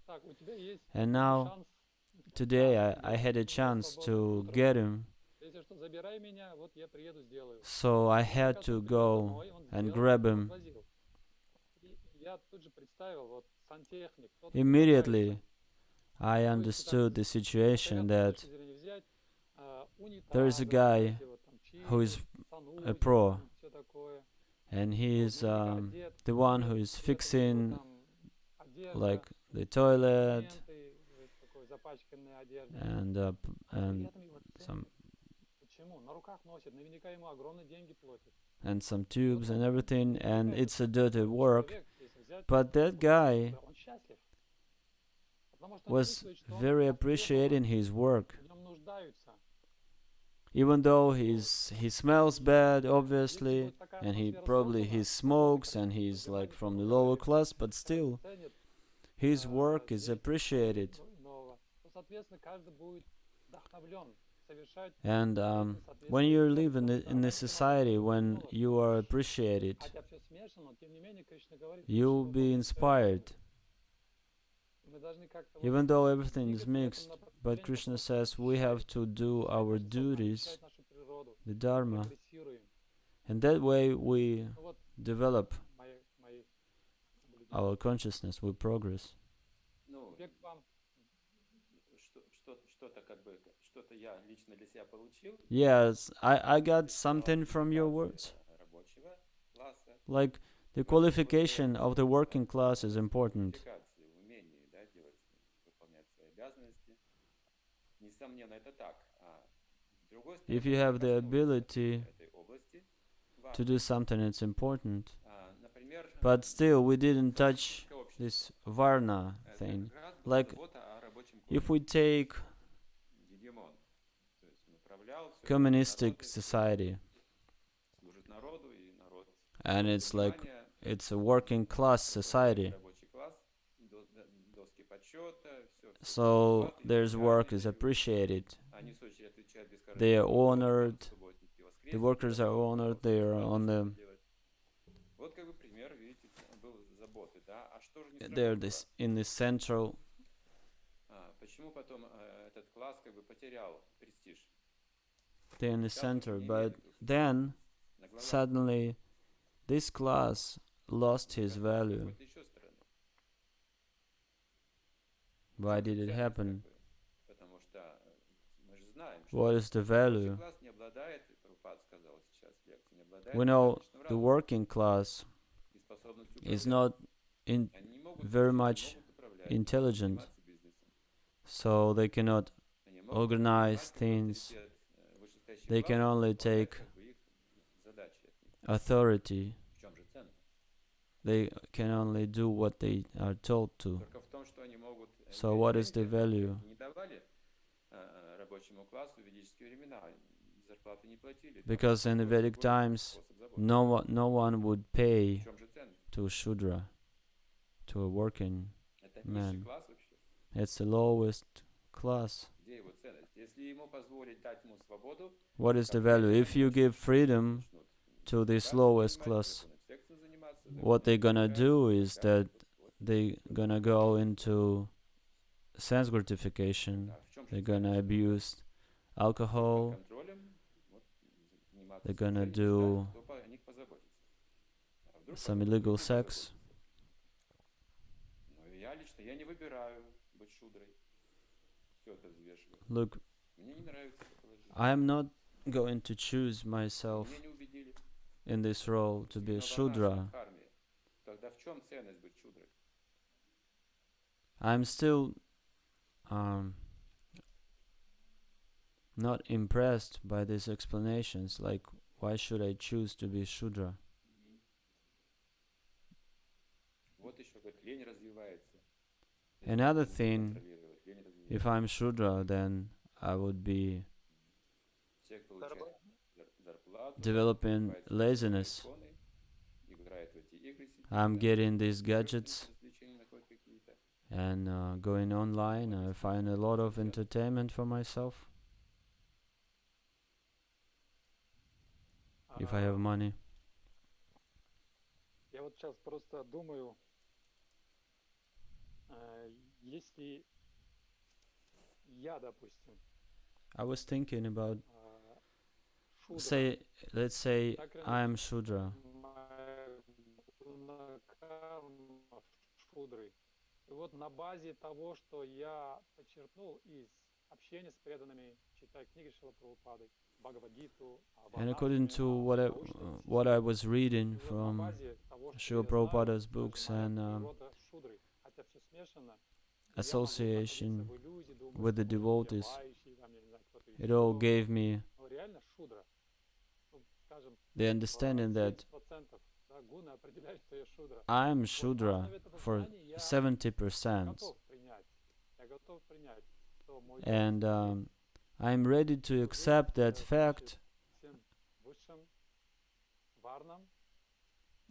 and now today I had a chance to get him. So I had to go and grab him. Immediately, I understood the situation, that there is a guy who is a pro, and he is the one who is fixing, like, the toilet and some tubes and everything, and it's a dirty work. But that guy was very appreciating his work. even though he smells bad, obviously, and he smokes and he's like from the lower class, but still his work is appreciated. And when you live in a society when you are appreciated, you'll be inspired. Even though everything is mixed, but Krishna says we have to do our duties, the Dharma, and that way we develop our consciousness, we progress. Yes, I got something from your words. Like, the qualification of the working class is important. If you have the ability to do something, it's important. But still, we didn't touch this Varna thing. Like, if we take communistic society, and it's like, it's a working class society, so their work is appreciated, they are honored, the workers are honored, they are on the, they're in the central. They're in the center, but then suddenly this class lost his value. Why did it happen? What is the value? We know the working class is not very much intelligent, so they cannot organize things. They can only take authority. They can only do what they are told to. So what is the value? Because in the Vedic times, no one would pay to Shudra, to a working man. It's the lowest class. What is the value? If you give freedom to this lowest class, what they're gonna do is that they're gonna go into sense gratification. They're gonna abuse alcohol. They're gonna do some illegal sex. Look, I am not going to choose myself in this role to be a Shudra. I'm still not impressed by these explanations, like, why should I choose to be Shudra? Another thing, if I'm Shudra, then I would be developing laziness. I'm getting these gadgets and going online. I find a lot of entertainment for myself. If I have money. Я вот сейчас просто думаю, если я, допустим, I was thinking about, let's say I'm Shudra. Шудры. И вот на базе того, что я почерпнул из общения с преданными, читая книги Шрила Прабхупады, Бхагавадгиту, And according to what I was reading from Srila Prabhupada's books and association with the devotees, it all gave me the understanding that I'm Shudra for 70%. And I'm ready to accept that fact. Всем высшим варнам,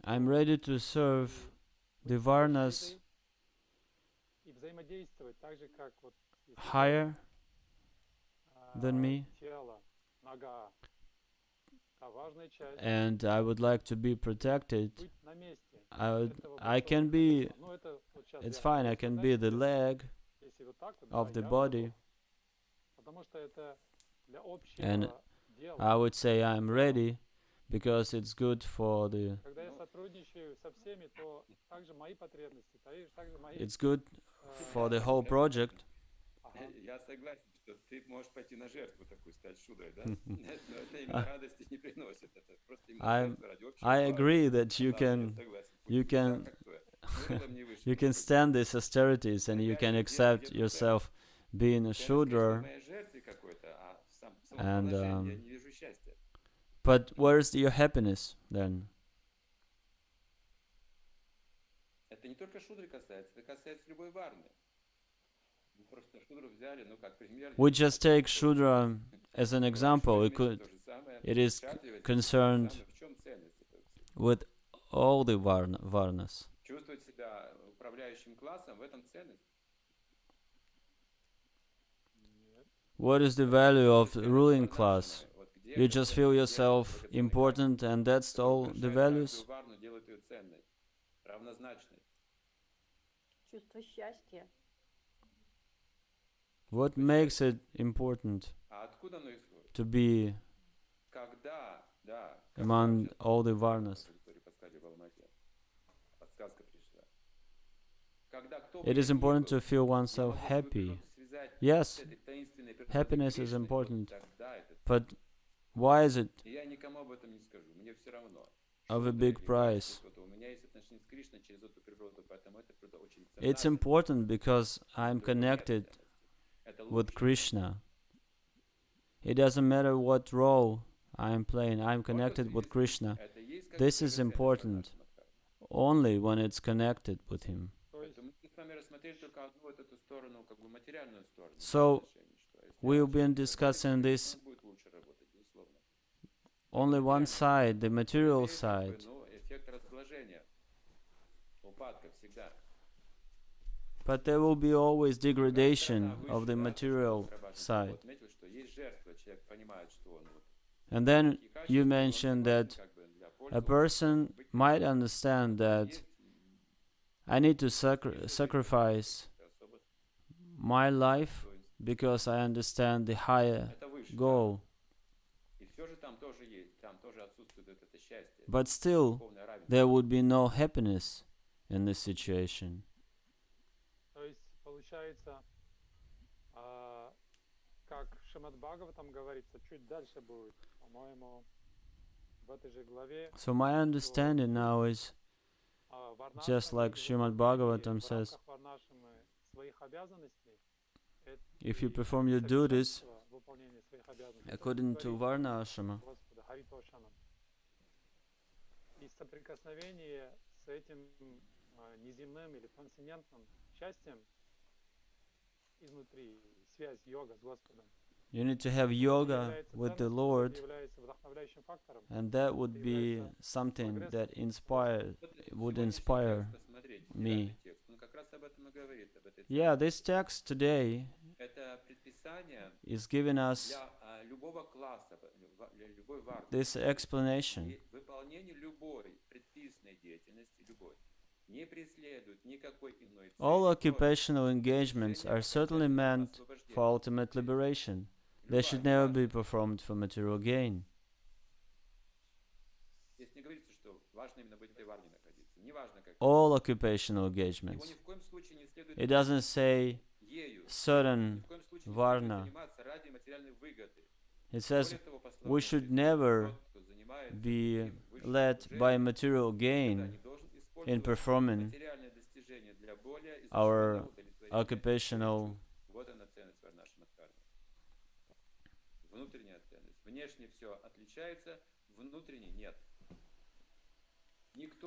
I'm ready to serve the Varnas и взаимодействовать так же, как вот если higher than me, тело, нога, та важная часть, and I would like to be protected. быть на месте. I can be, it's fine, I can be the leg Если вот так вот, of да, the я body, готов. Потому что это для and общего дела. I would say I'm ready because it's good for the, Когда я сотрудничаю со всеми, то также мои потребности, также мои... it's good for the whole project. Ага. Я согласен, что ты можешь пойти на жертву такую, стать шудрой, да? Но это именно радости не приносит. Это просто именно жертва ради общего I блага. agree that you Да, я can, согласен. you Пусть can, так, как твое. Смысл не выше. you can stand these austerities and you can accept yourself being a Shudra. Моей жертве какой-то, а в самом And, положении я не вижу счастья. But where's your happiness then? Это не только шудры касается, это касается любой варны. Мы просто шудру взяли, ну как пример. We just take Shudra as an example. It is concerned В чем ценность этого всего? with all the Varnas. Чувствовать себя управляющим классом, в этом ценность. What is the value of the ruling class? You just feel yourself important and that's all the values? Варну делает ее ценной, равнозначной. Чувство счастья. What makes it important А откуда оно исходит? to be Когда, да, among all the Varnas? Подсказка пришла. Когда кто It is important to feel oneself happy. Yes, happiness is important, but why is it Я никому об этом не скажу, мне все равно. of a big price? У меня есть отношение с Кришной через эту природу, поэтому это очень It's important because I'm connected with Krishna. It doesn't matter what role I'm playing, I'm connected with Krishna. This is important only when it's connected with Him. So, we've been discussing this only one side, the material side. But there will be always degradation of the material side. And then you mentioned that a person might understand that I need to sacrifice my life because I understand the higher goal. But still, there would be no happiness in this situation. То есть, получается, как в Шримад Бхагаватам говорится, чуть дальше будет, по-моему, в этой же главе. So my understanding now is, just like Srimad Bhagavatam says, if you perform your duties according to Varna Ashrama, и соприкосновение с этим неземным или трансцендентным счастьем изнутри, связь йога с Господом. you need to have yoga with the Lord, and that would be something that would inspire me. Yeah, this text today is giving us this explanation. All occupational engagements are certainly meant for ultimate liberation. They should never be performed for material gain. All occupational engagements. It doesn't say certain varna. It says we should never be led by material gain in performing our occupational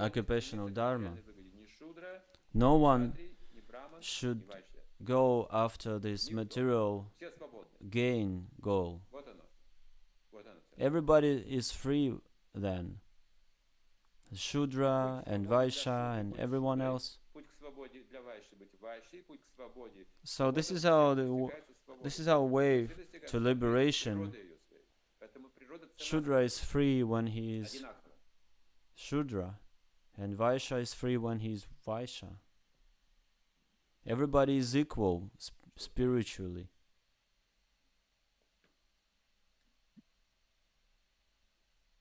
occupational dharma. No one should go after this material gain goal. Everybody is free then. Shudra and Vaishya and everyone else. So this is our way to liberation. Shudra is free when he is Shudra, and Vaishya is free when he is Vaishya. Everybody is equal spiritually.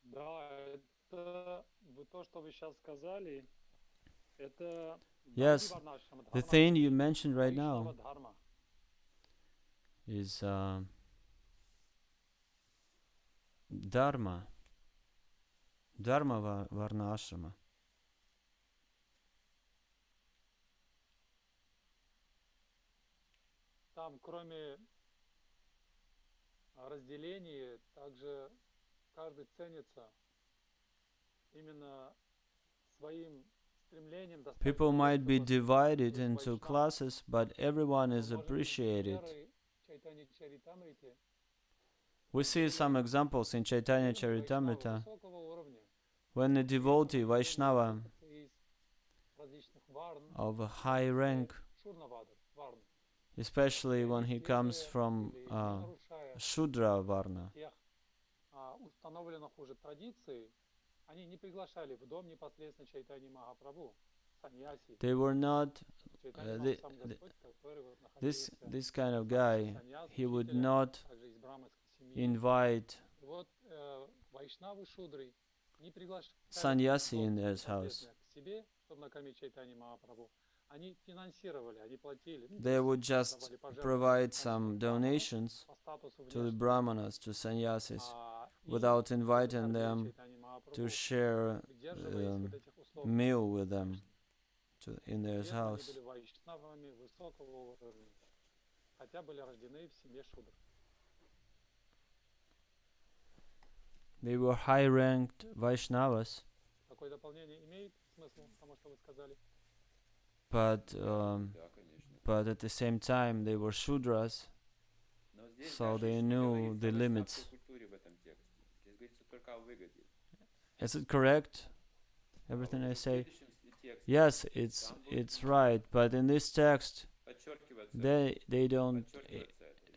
Да, это то, что вы сейчас сказали, это Yes, the thing you mentioned right now is Dharma Varna Ashrama. Там, кроме разделения, также каждый ценится именно своим стремлением достичь. People might be divided into classes, but everyone is appreciated. We see some examples in Chaitanya Charitamrita when a devotee Vaishnava of a high rank, especially when he comes from Shudra Varna, установленных уже традиций, они не приглашали в дом непосредственно Чайтаньи Махапрабху, саньяси. They were not this kind of guy. He would not invite sannyasi in his house. They would just provide some donations to the brahmanas, to sannyasis, without inviting them to share a meal with them in their house. They were high-ranked Vaishnavas, but at the same time they were Shudras, so they knew the limits. Is it correct? Everything I say? Yes, it's right. But in this text, they don't.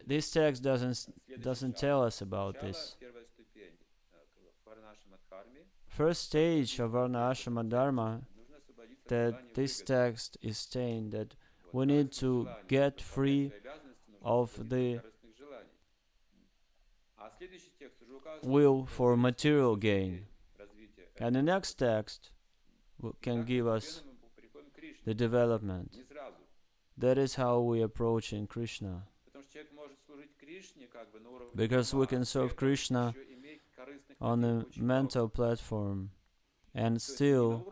This text doesn't tell us about this. First stage of Varna Ashrama Dharma, that this text is saying that we need to get free of the will for material gain. And the next text can give us the development. That is how we approach in Krishna. Because we can serve Krishna on a mental platform, and still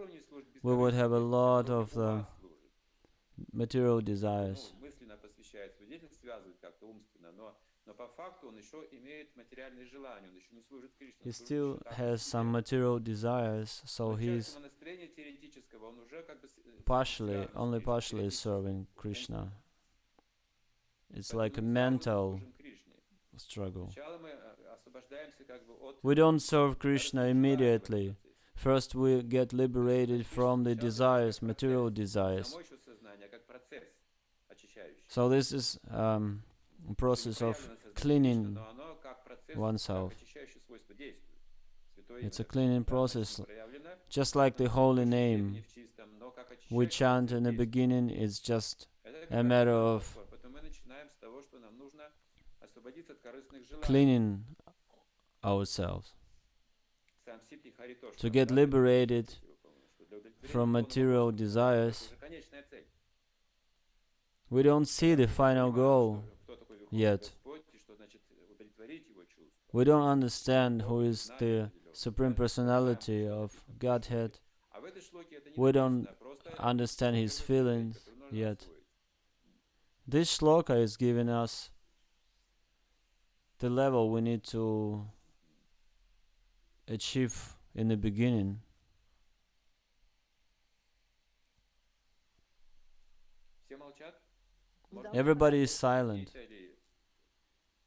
we would have a lot of the material desires. He still has some material desires, so he's only partially serving Krishna. It's like a mental struggle. We don't serve Krishna immediately. First we get liberated from the desires, material desires. So this is a process of cleaning oneself. It's a cleaning process. Just like the holy name we chant in the beginning, it's just a matter of cleaning ourselves to get liberated from material desires. We don't see the final goal yet. We don't understand who is the Supreme Personality of Godhead. We don't understand His feelings yet. This shloka is giving us the level we need to achieve in the beginning. Everybody is silent.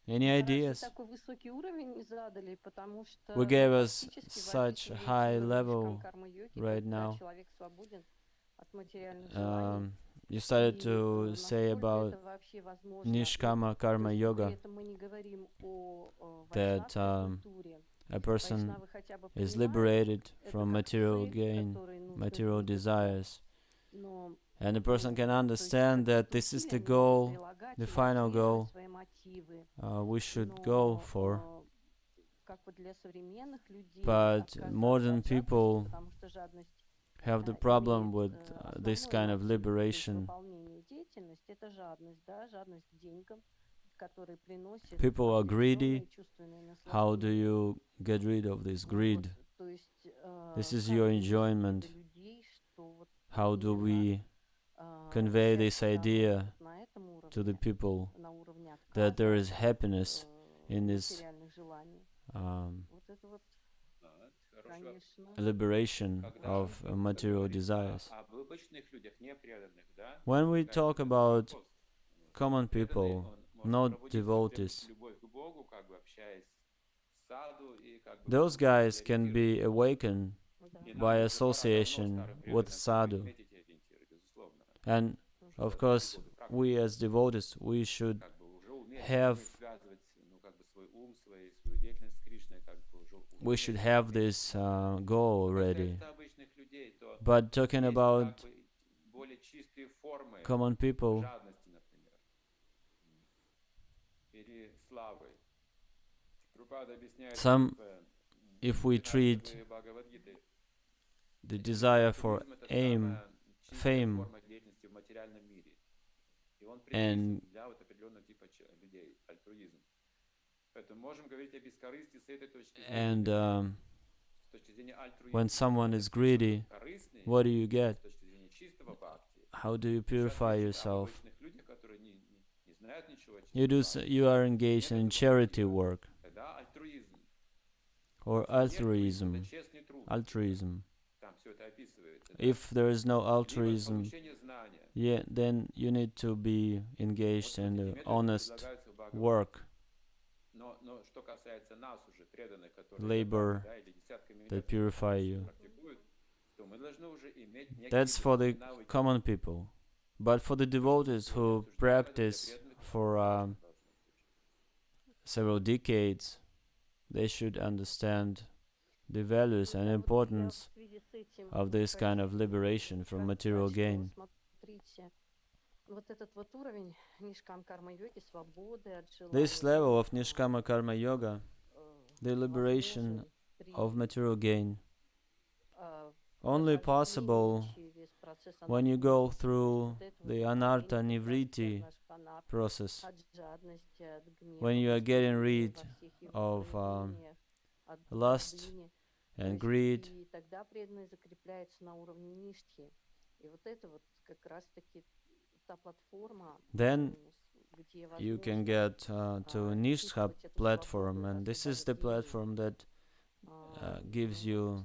Any ideas? Такой высокий уровень задали, потому что We gave us фактически such a воздействие high силы level карма-йоги, right когда now. человек свободен от материальных желаний. You started И to say насколько about это вообще возможно. Nishkama То Karma есть мы при Yoga, этом мы не говорим о that вайшнавской культуре. a person Вайшнавы хотя бы is понимают liberated это from как material цель, gain, которой нужно material двигаться. desires. Но And a person can то есть understand какие-то that this is усилия the они будут goal, прилагать the и final отслеживать goal свои мотивы. we should go Но for. как вот для современных людей But отказаться modern от жадности, people потому что жадность have the имеет problem with this основной kind of мотив, то есть liberation. выполнение деятельности, это жадность, да, жадность к деньгам, которые приносят People are greedy. определенные чувственные How do наслаждения. you get rid of this Вот, greed? то есть This is как your донести enjoyment. до людей, что вот How do именно we convey this счастье, оно idea вот на этом to the уровне, people на уровне that there отказа is от happiness in this материальных желаний. Вот это вот, конечно, liberation of material desires? об обычных людях, непреданных, да? When we Как talk бы about вопрос. common Преданный, people, он может not пробудиться в devotees, любовь к Богу, как бы общаясь с саду и как бы those guys can ориентируясь. be awakened да. И нам by уже пора давно, association старым with преданным, как бы sadhu. иметь эти ориентиры, безусловно. And of course, we as devotees, we should Как бы уже уметь have связывать, ну, как бы свой ум, свою деятельность с Кришной, как бы уже we should have this goal already. касается обычных людей, то But talking есть about как бы более чистые формы common people, жадности, например, или славы. Прабхупада объясняет, some, в if we 12 treat главе Бхагавад-гиты, the desire for альтруизм — это aim, самая чистая fame, форма деятельности в материальном мире. И он and приписан для вот определенного типа людей, альтруизм. Поэтому можем говорить о бескорыстии с этой точки зрения. and С точки зрения альтруизма. when someone is greedy, Корыстный, what do you get? с точки зрения чистого бхакти. How do you purify yourself? Обычных людях, которые не знают ничего о You do чистом you are engaged in charity work Тогда альтруизм. or altruism. Это честный труд. Altruism. Там все это описывается. If there is no Либо altruism, получение знания. yeah, then you need to be engaged Вот in эти the методы honest предлагаются в Бхагаватам. work Но что касается нас уже, преданных, которые Labor да, или десятками that лет purify you. практикуют, то мы должны уже иметь некие That's for the навыки. common people. But for the devotees who practice for several decades, they should understand the values and importance of this kind of liberation from material gain. Смотрите, вот этот вот уровень нишкам карма-йоги, свободы от This желаний, level of Nishkama Karma Yoga, the liberation возможен of material gain, при only прохождении possible через процесс when you go анархии. through Вот это the вот anartha избавление nivriti наших анарх process, от жадности, от гнева, when you are getting rid во всех его of проявлениях, от lust гордыни. То and есть greed. и тогда преданный закрепляется на уровне нишки. И вот это вот как раз-таки та платформа, Then где you can возможно get to Nishka чувствовать эту platform, свободу, and this is the platform that gives you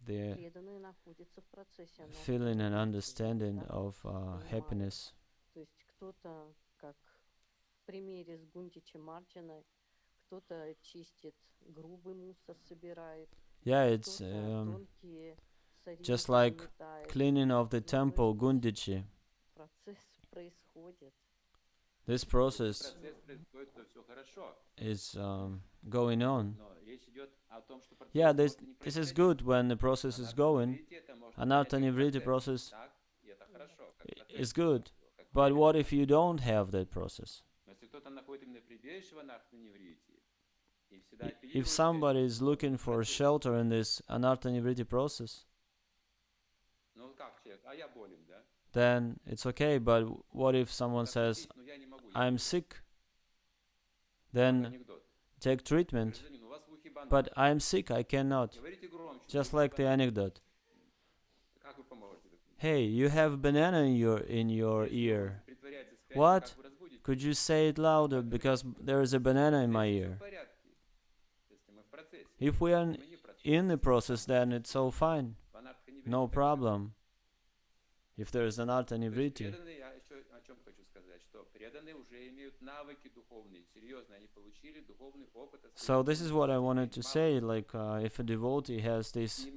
the преданные находятся в процессе анархии. feeling and understanding Да, of happiness. То есть кто-то, как в примере с Гундичем Марджиной, кто-то чистит грубый мусор, собирает, Yeah, it's кто-то тонкие just соринки like заметает. cleaning of the Ну, то temple есть Gundichi. процесс происходит. This process Процесс происходит, то все хорошо. is going on. Но речь идет о том, что процесс Yeah, может не this is происходить. good when the process is going. Анарта-ниврити — это может Anartha понять как Nivriti процесс, process так, и это хорошо, как процесс, is good. как But what процесс. if you don't have that process? Но если кто-то находит именно прибежище в анарта-ниврити и всегда If апеллирует к somebody этому, is looking for shelter in this Anartha Nivriti process, ну как человек, а я болен, да? then it's okay. But what if someone Как says, лечить? Ну я не могу, я I'm болен. sick? Как Then анекдот. take treatment. Гражданин, у вас в ухе банан. But I'm sick, I cannot. Говорите громче. Just в ухе like the банан. anecdote. Как вы поможете? Hey, you have banana in your Если ear. он притворяется спящим, What? как вы разбудите? Could you say it louder because there is a banana in my Если всё ear? в порядке, если мы в процессе, If we are мы не в процессе. in the process, then it's all fine. В анарта-ниврити No так же. problem. If there is an Anartha То есть Nivriti. преданный, я еще о чем хочу сказать, что So this is what I wanted to say, like if a devotee has this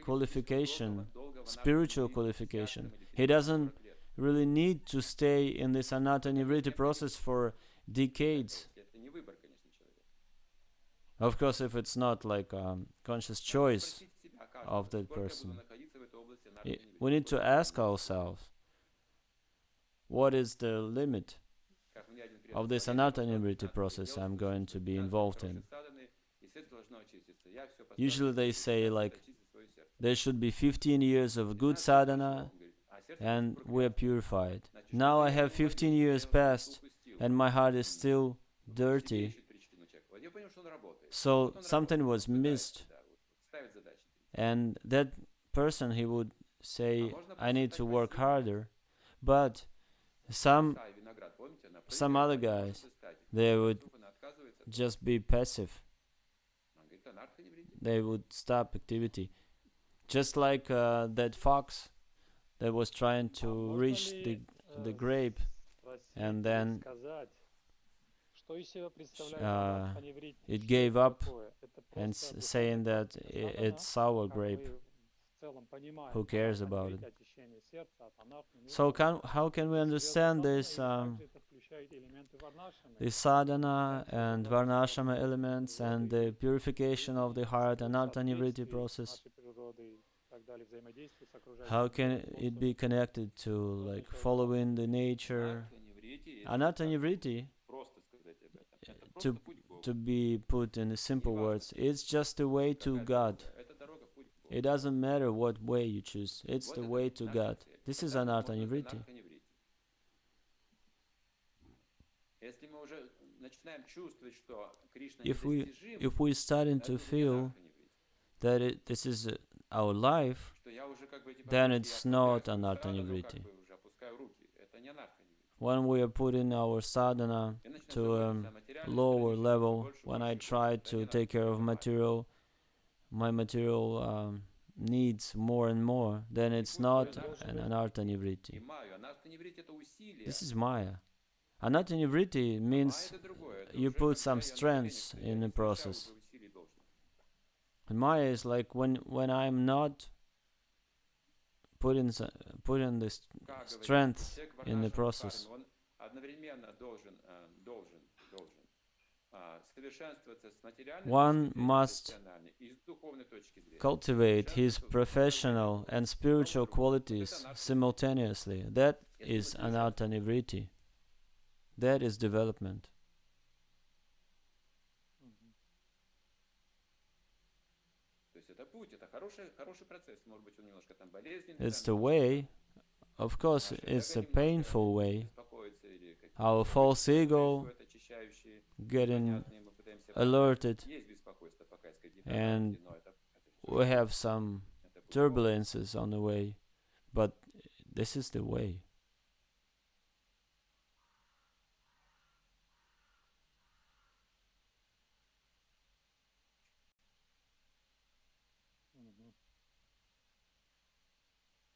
qualification, spiritual qualification, he doesn't really need to stay in this anatta nivritti process for decades. Of course, if it's not like a conscious choice of that person. We need to ask ourselves, what is the limit of this anatta nivritti process I'm going to be involved in? Usually they say like, there should be 15 years of good sadhana and we're purified. Now I have 15 years past and my heart is still dirty. So something was missed. And that person, he would say, I need to work harder. But some other guys, they would just be passive. They would stop activity. Just like that fox that was trying to reach the grape, and then it gave up and saying that it's sour grape. Who cares about it? So how can we understand this sadhana and varnashrama elements and the purification of the heart and anatta nivritti process? How can it be connected to like following the nature? Anatta nivritti, to be put in simple words, it's just the way to God. It doesn't matter what way you choose. It's the way to God. This is anatta nivritti. If we starting to feel that this is our life, then it's not anatta nivritti. When we are putting our sadhana to a lower level, when I try to take care of my material needs more and more, then it's not an anatta nivritti. This is Maya. Anatta nivritti means you put some strength in the process. And Maya is like when I'm not putting the strength in the process. One must cultivate his professional and spiritual qualities simultaneously. That is anatta nivritti. That is development. It's the way. Of course, it's a painful way. Our false ego getting alerted, and we have some turbulences on the way, but this is the way.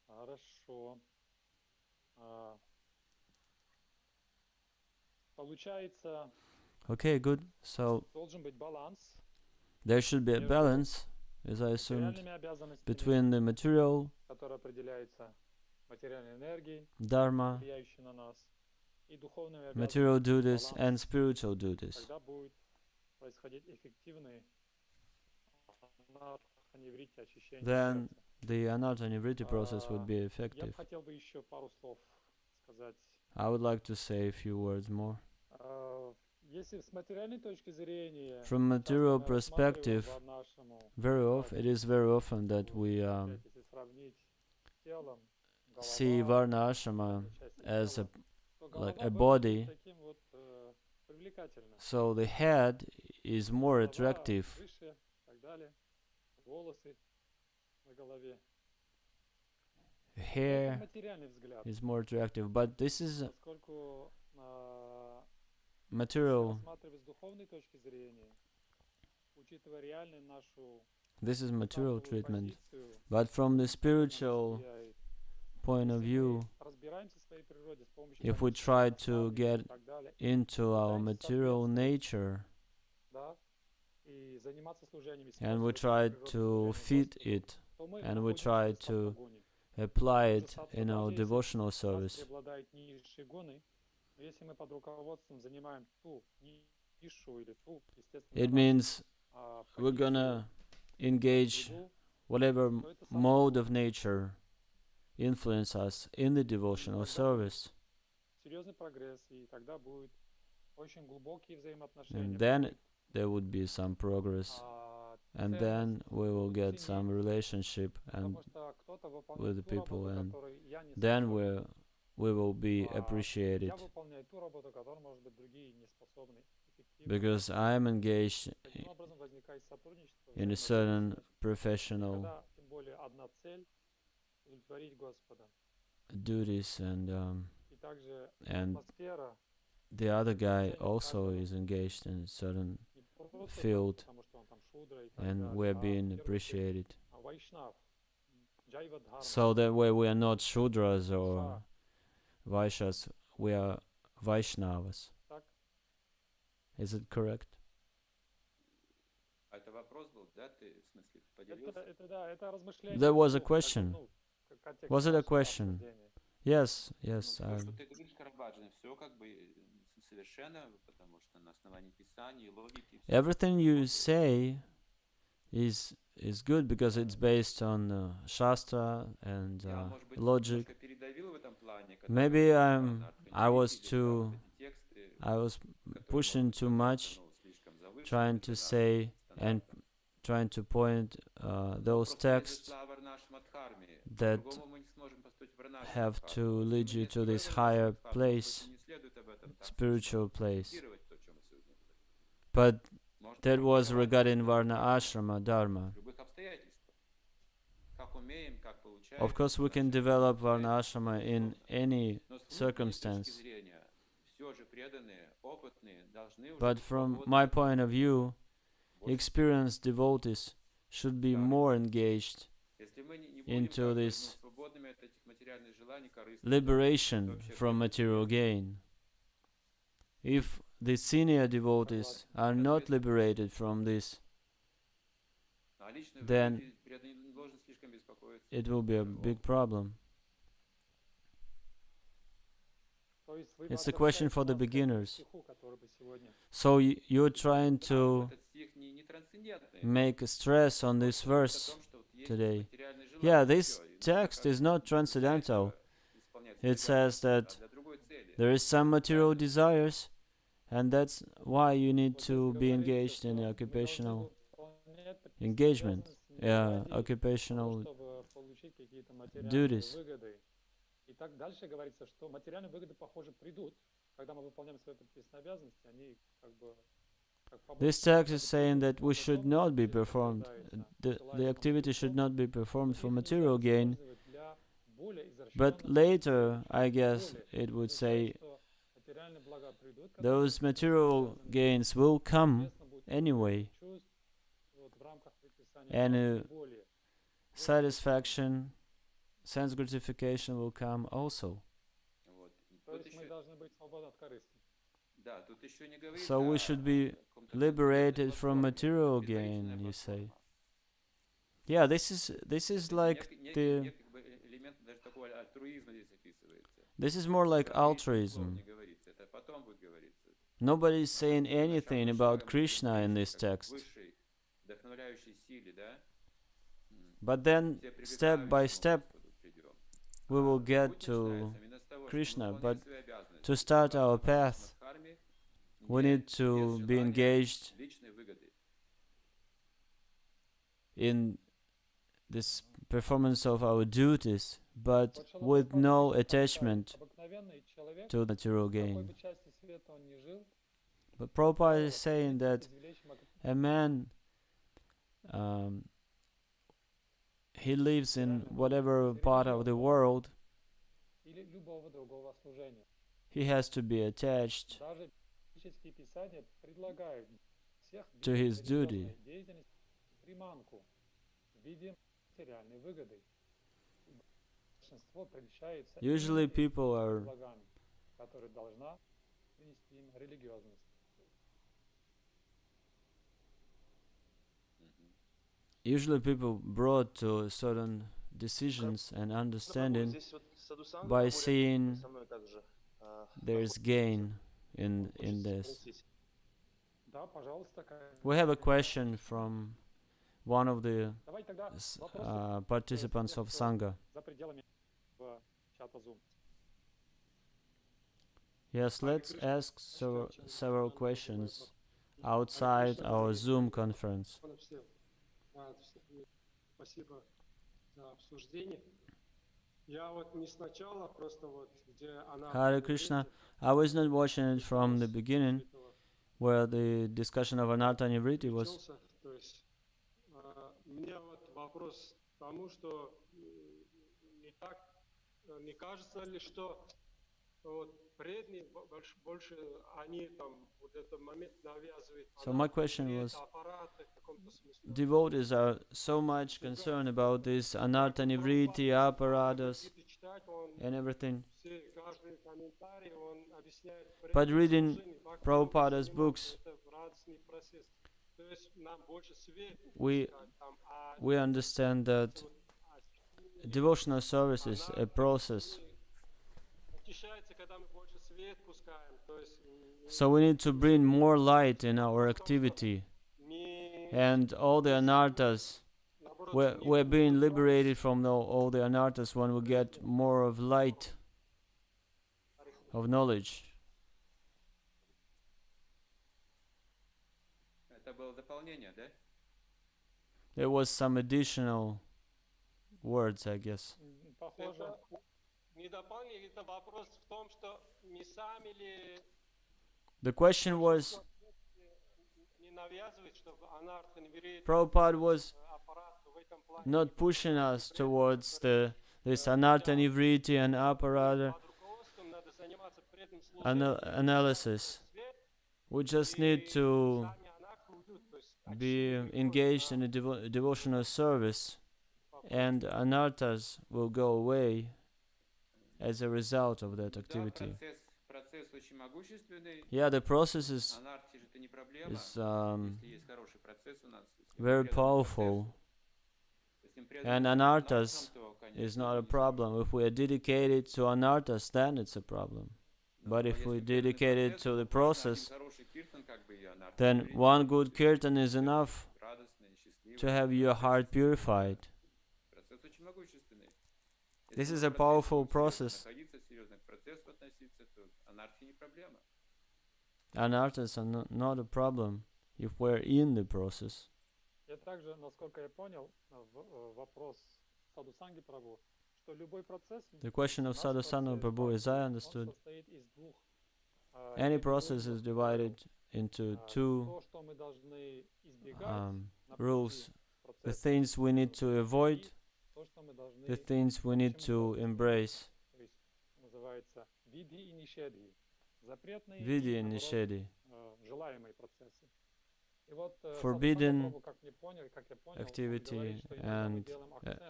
Хорошо. Получается, Okay, good. So должен быть баланс there should be a balance, as I assumed, материальными обязанностями, between the material которое определяется материальной энергией, dharma, влияющей на нас, и духовными material обязанностями, duties, баланс. and spiritual duties. Тогда будет происходить эффективный anatta-nivritti, очищение Then сердца. the anatta nivritti process would be Я effective. бы хотел бы еще пару слов сказать. I would like to say a few words more. Если с материальной точки зрения, From material часто мы perspective, рассматриваем it is very often that we если сравнить телом, see голова, varnashrama части as тела, то like голова a выглядит body. таким вот, привлекательным. So the head is more Голова attractive. выше, и так далее, волосы на голове. Это Hair материальный взгляд. is more attractive, but this is Поскольку если material. рассматривать с духовной точки зрения, учитывая реальную нашу This is material стартовую treatment. позицию, But from the она spiritual влияет. point of Если view, мы разбираем if we try to get into our material nature and we try to feed it and we try to apply it in our devotional service, it means we're gonna engage whatever mode of nature influence us in the devotional service. And then there would be some progress, and then we will get some relationship and with the people, and then we will be appreciated, because I am engaged in a certain professional duties, and the other guy also is engaged in a certain field, and we're being appreciated. So that way we are not Shudras or Vaishyas, we are Vaishnavas. Is it correct? There was a question. Was it a question? Yes, yes. Everything you say is good because it's based on Shastra and logic. Maybe I was pushing too much, trying to say and trying to point those texts that have to lead you to this higher place, spiritual place. But that was regarding Varna Ashrama Dharma. Of course, we can develop Varna Ashrama in any circumstance. But from my point of view, experienced devotees should be more engaged into this liberation from material gain. If the senior devotees are not liberated from this, then it will be a big problem. It's a question for the beginners. So you're trying to make a stress on this verse today. Yeah, this text is not transcendental. It says that there is some material desires, and that's why you need to be engaged in occupational engagement, occupational duties. This text is saying that we should not be performed, the activity should not be performed for material gain, but later, I guess, it would say those material gains will come anyway, and satisfaction, sense gratification will come also. So we should be liberated from material gain, you say. Yeah, this is like this is more like altruism. Nobody is saying anything about Krishna in this text. But then, step by step, we will get to Krishna. But to start our path, we need to be engaged in this performance of our duties, but with no attachment to material gain. But Prabhupada is saying that a man, he lives in whatever part of the world, he has to be attached to his duty. большинство прельщается Usually именно people этими are благами, которые должна принести им религиозность. usually people brought to certain decisions and understanding Здесь вот садхусанга by проводят seeing со мной также. there's Находится. gain in Хочется this. спросить. Да, пожалуйста. We have a question from one of the Давай тогда вопросы participants of Sangha. за пределами чата Zoom. Yes, let's ask several questions outside our Zoom conference. Спасибо за обсуждение. Я вот не сначала, просто вот где она... Hare Krishna, I was not watching it from the beginning, where the discussion of Anartha Nivritti was. То есть у меня вот вопрос к тому, что не кажется ли, что вот преданные больше они там вот этот момент навязывают. So my question was, devotees are so much concerned about this Anartha Nivritti, apparatus, and everything. But reading Prabhupada's books, we understand that devotional service is a process. So we need to bring more light in our activity. And all the anarthas, we're being liberated from all the anarthas when we get more of light, of knowledge. Это было дополнение, да? There was some additional words, I guess. Похоже. The question was, Prabhupada was not pushing us towards this Anartha Nivritti and Aparada analysis. We just need to be engaged in a devotional service, and anarthas will go away as a result of that activity. Yeah, the process is very powerful, and anarthas is not a problem. If we are dedicated to anarthas, then it's a problem. But if we dedicate it to the process, then one good kirtan is enough to have your heart purified. This is a powerful process. Anarthas are not a problem if we're in the process. Я также, насколько я понял, вопрос Садхусанги Прабhu, что любой процесс... The question of Sadhusanga Prabhu, as I understood, any process is divided into two rules. The things we need to avoid, the things we need to embrace. Vidhi and Nishedhi. Forbidden activity and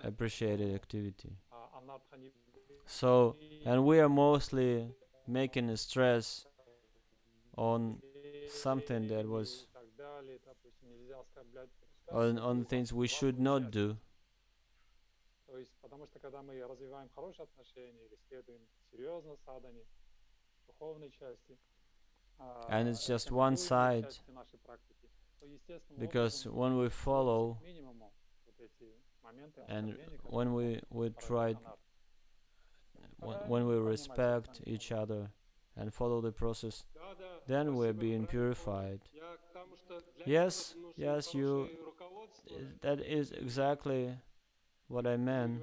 appreciated activity. So, and we are mostly making a stress on something that was on things we should not do. Потому что когда мы развиваем хорошие отношения или следуем серьезно садхане, духовной части, and it's just one side, because when we follow and when we try, when we respect each other and follow the process, then we're being purified. Yes, you, that is exactly what I meant.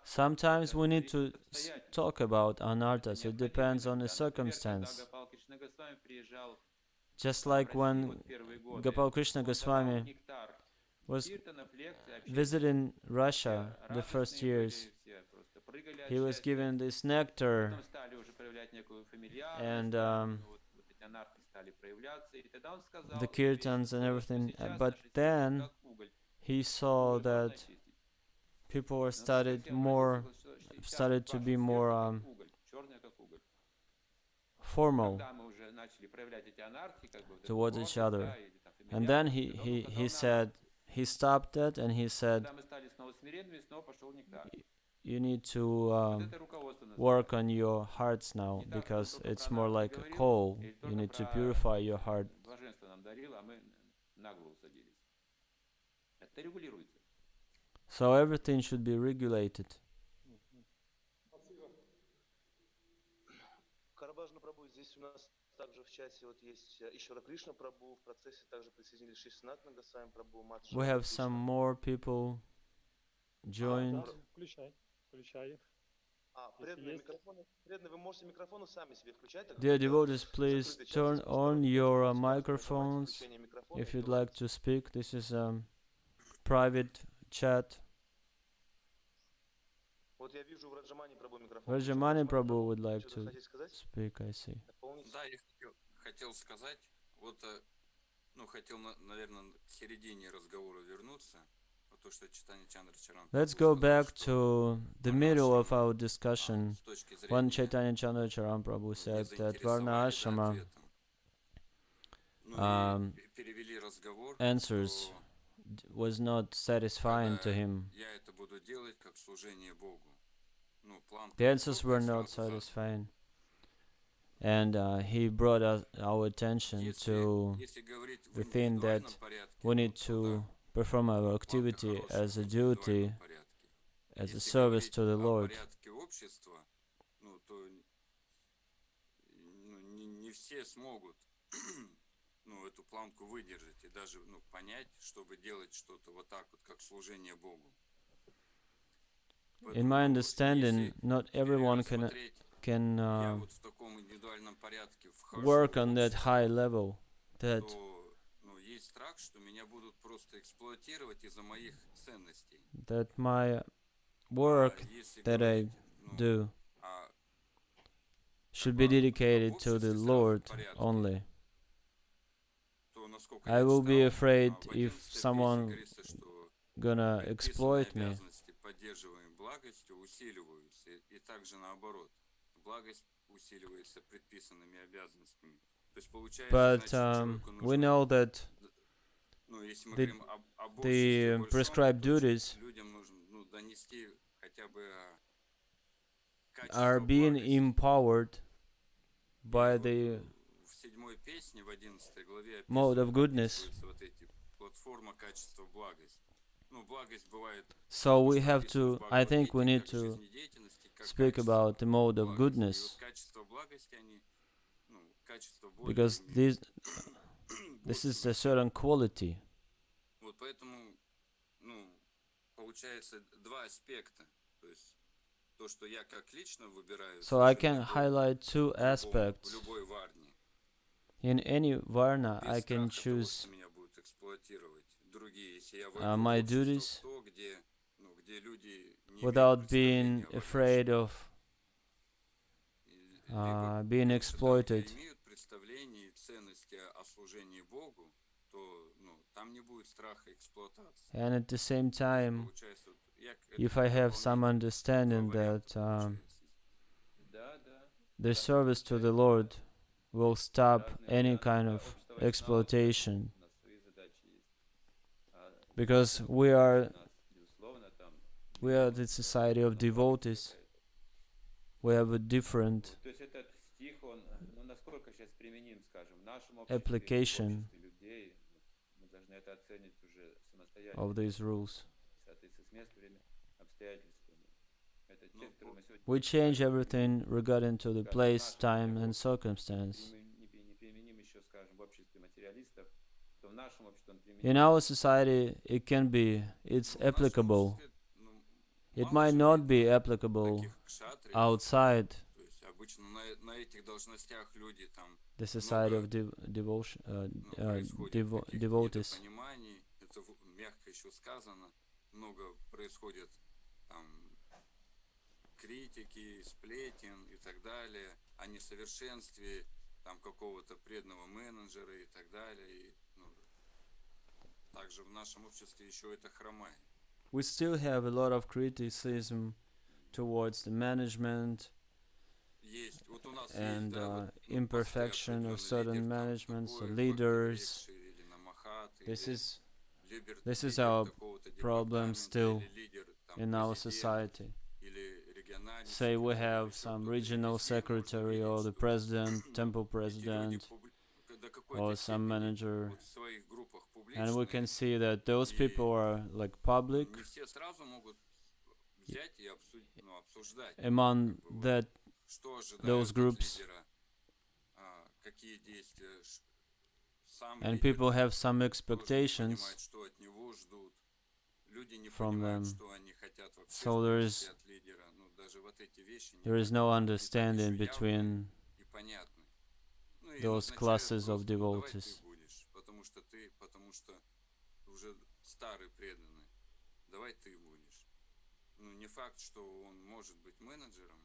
Sometimes we need to talk about anarthas. It depends on the circumstance. Just like when Gopal Krishna Goswami was visiting Russia the first years, he was given this nectar, and the kirtans and everything, but then he saw that people were started to be more formal towards each other. And then he said, he stopped that and he said, you need to work on your hearts now, because it's more like a coal. You need to purify your heart. So everything should be regulated. Карабажна Прабhu, здесь у нас также в чате вот есть Ишвара Кришна Прабhu, в процессе также присоединились Шри Санатана Госвами Прабhu, Мат We Шрила have some Кришна. more people joined. Включай их. Преданные микрофоны, преданные, вы можете микрофоны сами себе включать. Dear devotees, please turn on your microphones if you'd like to speak. This is a private chat. Вот я вижу в Раджамани Прабhu микрофон. Rajamani Prabhu would like to speak, I see. Да, я хотел сказать, вот, хотел, наверное, к середине разговора вернуться, потому что Chaitanya Chandra Charan. Let's go back to the middle of our discussion when Chaitanya Chandra Charan Prabhu said that Varna Ashrama answers was not satisfying to him. The answers were not satisfying. And he brought our attention to the thing that we need to perform our activity as a duty, as a service to the Lord. Эту планку выдержать и даже понять, чтобы делать что-то вот так вот, как служение Богу. In my understanding, not everyone can work on that high level. That есть страх, что меня будут просто эксплуатировать из-за моих ценностей. That my work that I do should be dedicated to the Lord only. I will be afraid if someone gonna exploit me. But we know that the prescribed duties are being empowered by the mode of goodness. So we have to, I think we need to speak about the mode of goodness, because this is a certain quality. So I can highlight two aspects. In any varna, I can choose my duties without being afraid of being exploited. And at the same time, if I have some understanding that the service to the Lord will stop any kind of exploitation, because we are the society of devotees. We have a different application of these rules. We change everything regarding to the place, time, and circumstance. In our society, it's applicable. It might not be applicable outside the society of devotees. Критики, сплетен и так далее, о несовершенстве там какого-то преданного менеджера и так далее. также в нашем обществе еще это хромает. We still have a lot of criticism towards the management Есть, вот у нас есть, and да, вот, ну, посты imperfection of определенный certain лидер, там, managements, такой, leaders. Лекши, или на Махат, This или is лидер our такого-то problem департамента, still или лидер там in our президент, society. или региональный Say we секретарь, или have еще some кто-то. И regional везде можно secretary видеть, or the что president, temple эти люди president, до какой-то or some степени manager, вот в своих группах and we can публичные, see that those people и are like public. не все сразу могут взять и обсуждать, Among как бы, вот, that что those ожидают от groups, лидера, какие действия сам and лидер people have some тоже не expectations понимает, что от него ждут. Люди не from понимают, them. что они хотят вообще, So в there принципе, is от лидера. Ну, даже вот эти вещи there is не no так understanding еще явны between и понятны. Ну, им those означает classes of просто, ну, давай ты devotees. будешь, потому что уже старый преданный. Давай ты будешь. Ну, не факт, что он может быть менеджером.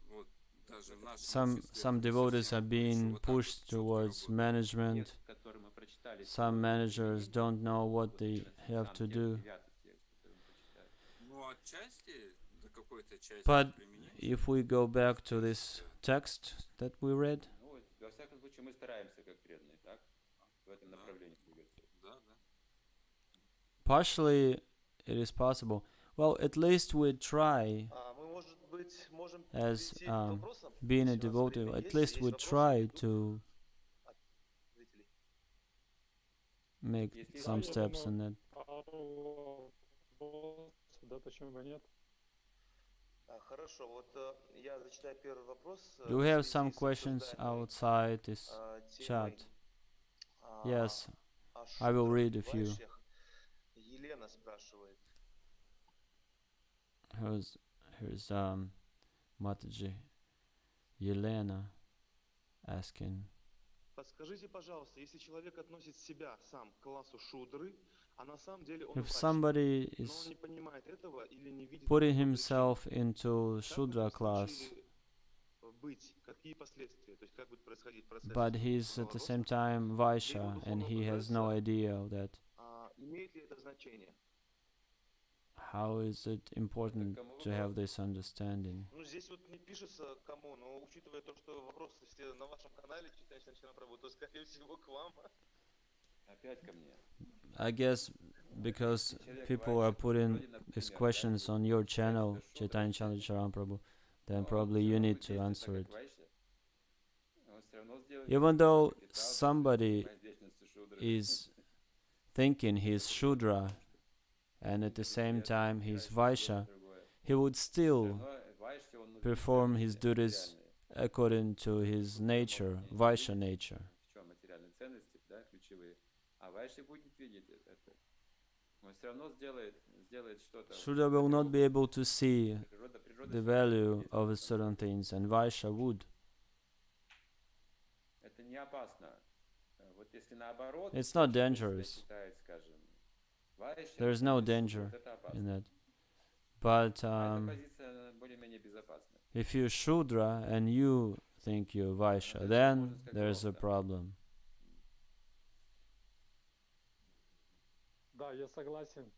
Вот даже в нашем обществе Some это не devotees совсем are еще being вот так вот pushed четко towards работает. management. Текст, который мы прочитали Some сегодня, managers применим don't know what вот they have сам to текст, do. 9-й текст, который мы прочитали. Ну, отчасти, до какой-то части But применим. if we go back to this text that we read, Ну, вот, во всяком случае, мы стараемся как преданные, так? В этом Да. направлении двигаться. Да, да. partially it is possible. Well, at least we try Мы, может быть, можем as перейти к вопросам, being a если у нас devotee, время at есть. least Есть we вопросы try идут to от зрителей. make Если some я steps in думаю, that. пару вопросов, да, почему бы нет? Хорошо, вот я зачитаю первый вопрос Do в we have связи some с questions обсуждаемой outside this темой chat? Yes, о I will шудрах read и a few. вайшьях. Елена спрашивает. Here's Mataji Yelena asking, Подскажите, пожалуйста, если человек относит себя сам к классу шудры, а на самом деле он if вайшья, somebody но он is не понимает этого или не видит putting никакой himself причины, into как в Shudra этом class, случае быть, какие последствия, то есть как будет происходить процесс but he's at the духовного same роста, time для его Vaishya and духовного he has no прогресса, idea of that. имеет ли это значение? How is it important to have this understanding? Ну, здесь вот не пишется кому, но учитывая то, что вопросы все на вашем канале, Chaitanya Charan Prabhu, то, скорее всего, к вам. Опять ко мне. I guess because people are putting these questions on your channel, Chaitanya Chandra Charan Prabhu, then probably you need to answer it. Even though somebody is thinking he's Shudra and at the same time he's Vaishya, he would still perform his duties according to his nature, Vaishya nature. В чем материальные ценности, да, ключевые. А Вайши будет видеть это. Он все равно сделает что-то. Shudra will not be able to see Природа the value of certain things, and Vaishya would. Это не опасно. Вот если наоборот, It's not человек dangerous. считает, скажем, Вайши, There's no или danger Шудра, это опасно. in that. But А эта позиция более-менее безопасна. if you're Shudra and you think you're Vaishya, then there's a problem. Да, я согласен.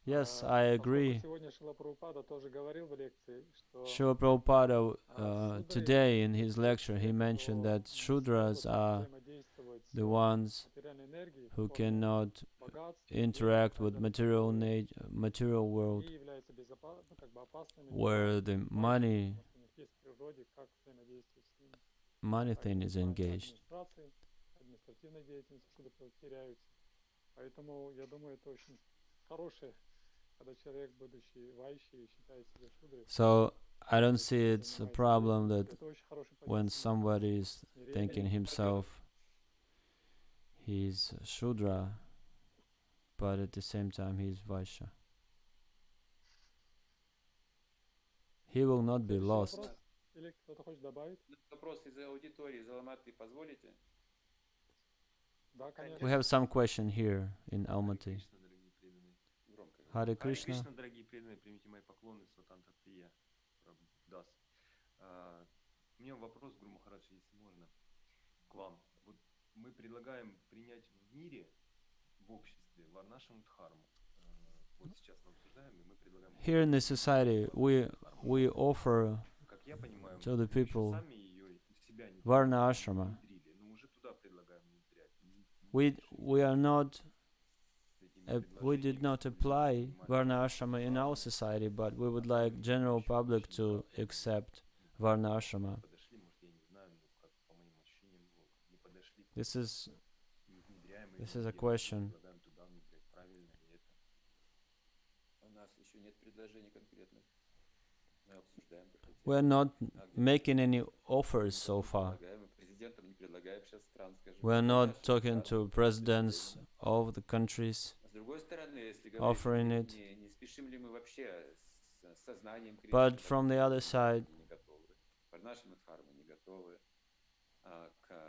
Yes, I Поскольку agree. сегодня Шрила Прабхупада тоже говорил в лекции, что Srila Prabhupada шудры, today in his lecture he те, mentioned кто that не Shudras смогут are взаимодействовать с the ones материальной энергией в who форме cannot богатств, interact денег, with material они world, являются как бы опасными where для the вайши, money потому что у них есть в природе, как взаимодействовать с ними. money thing Поэтому is в плане engaged. административной деятельности шудры теряются. Поэтому я думаю, это очень хорошее, когда человек, будучи вайшей, считает себя шудрой. So I don't see it's a занимается problem that деятельностью. Это очень хорошая when позиция. somebody is thinking Смирение. himself he's Shudra, but at the same time he's Vaishya. He will not be Следующий lost. вопрос. Или кто-то хочет добавить? Вопрос из аудитории, из Алматы, позволите? Да, конечно. We have some question here in Almaty. Громко. Hare Харе Krishna. Кришна, дорогие преданные, примите мои поклоны, Сватанта Прия, Прабху Дас. У меня вопрос, Гуру Махарадж, если можно. к вам. Вот мы предлагаем принять в мире, в обществе, варнашаму дхарму. Вот сейчас мы обсуждаем, и мы предлагаем... Here in this society, we offer Как я понимаю, to the мы еще people сами ее в себя не Varna Ashrama. внедрили, но уже туда предлагаем внедрять. We are not С этими we did not apply Varna Ashrama in our society, but we would like general public to accept Varna Ashrama. подошли, может, я не знаю, но как по моим ощущениям, не подошли. This is Не внедряем this ее, is a мы question. предлагаем туда внедрять правильно, и это... У нас еще нет предложений конкретных. Мы обсуждаем такую We are тему. not making any offers so far. Предлагаем, и президентам не предлагаем сейчас стран, скажем. We are нашим not talking странам. to presidents of the countries С другой стороны, если offering говорить, it. не спешим ли мы вообще с сознанием Кришны, But from the other side, не готовы. Варнашаму дхарму не готовы.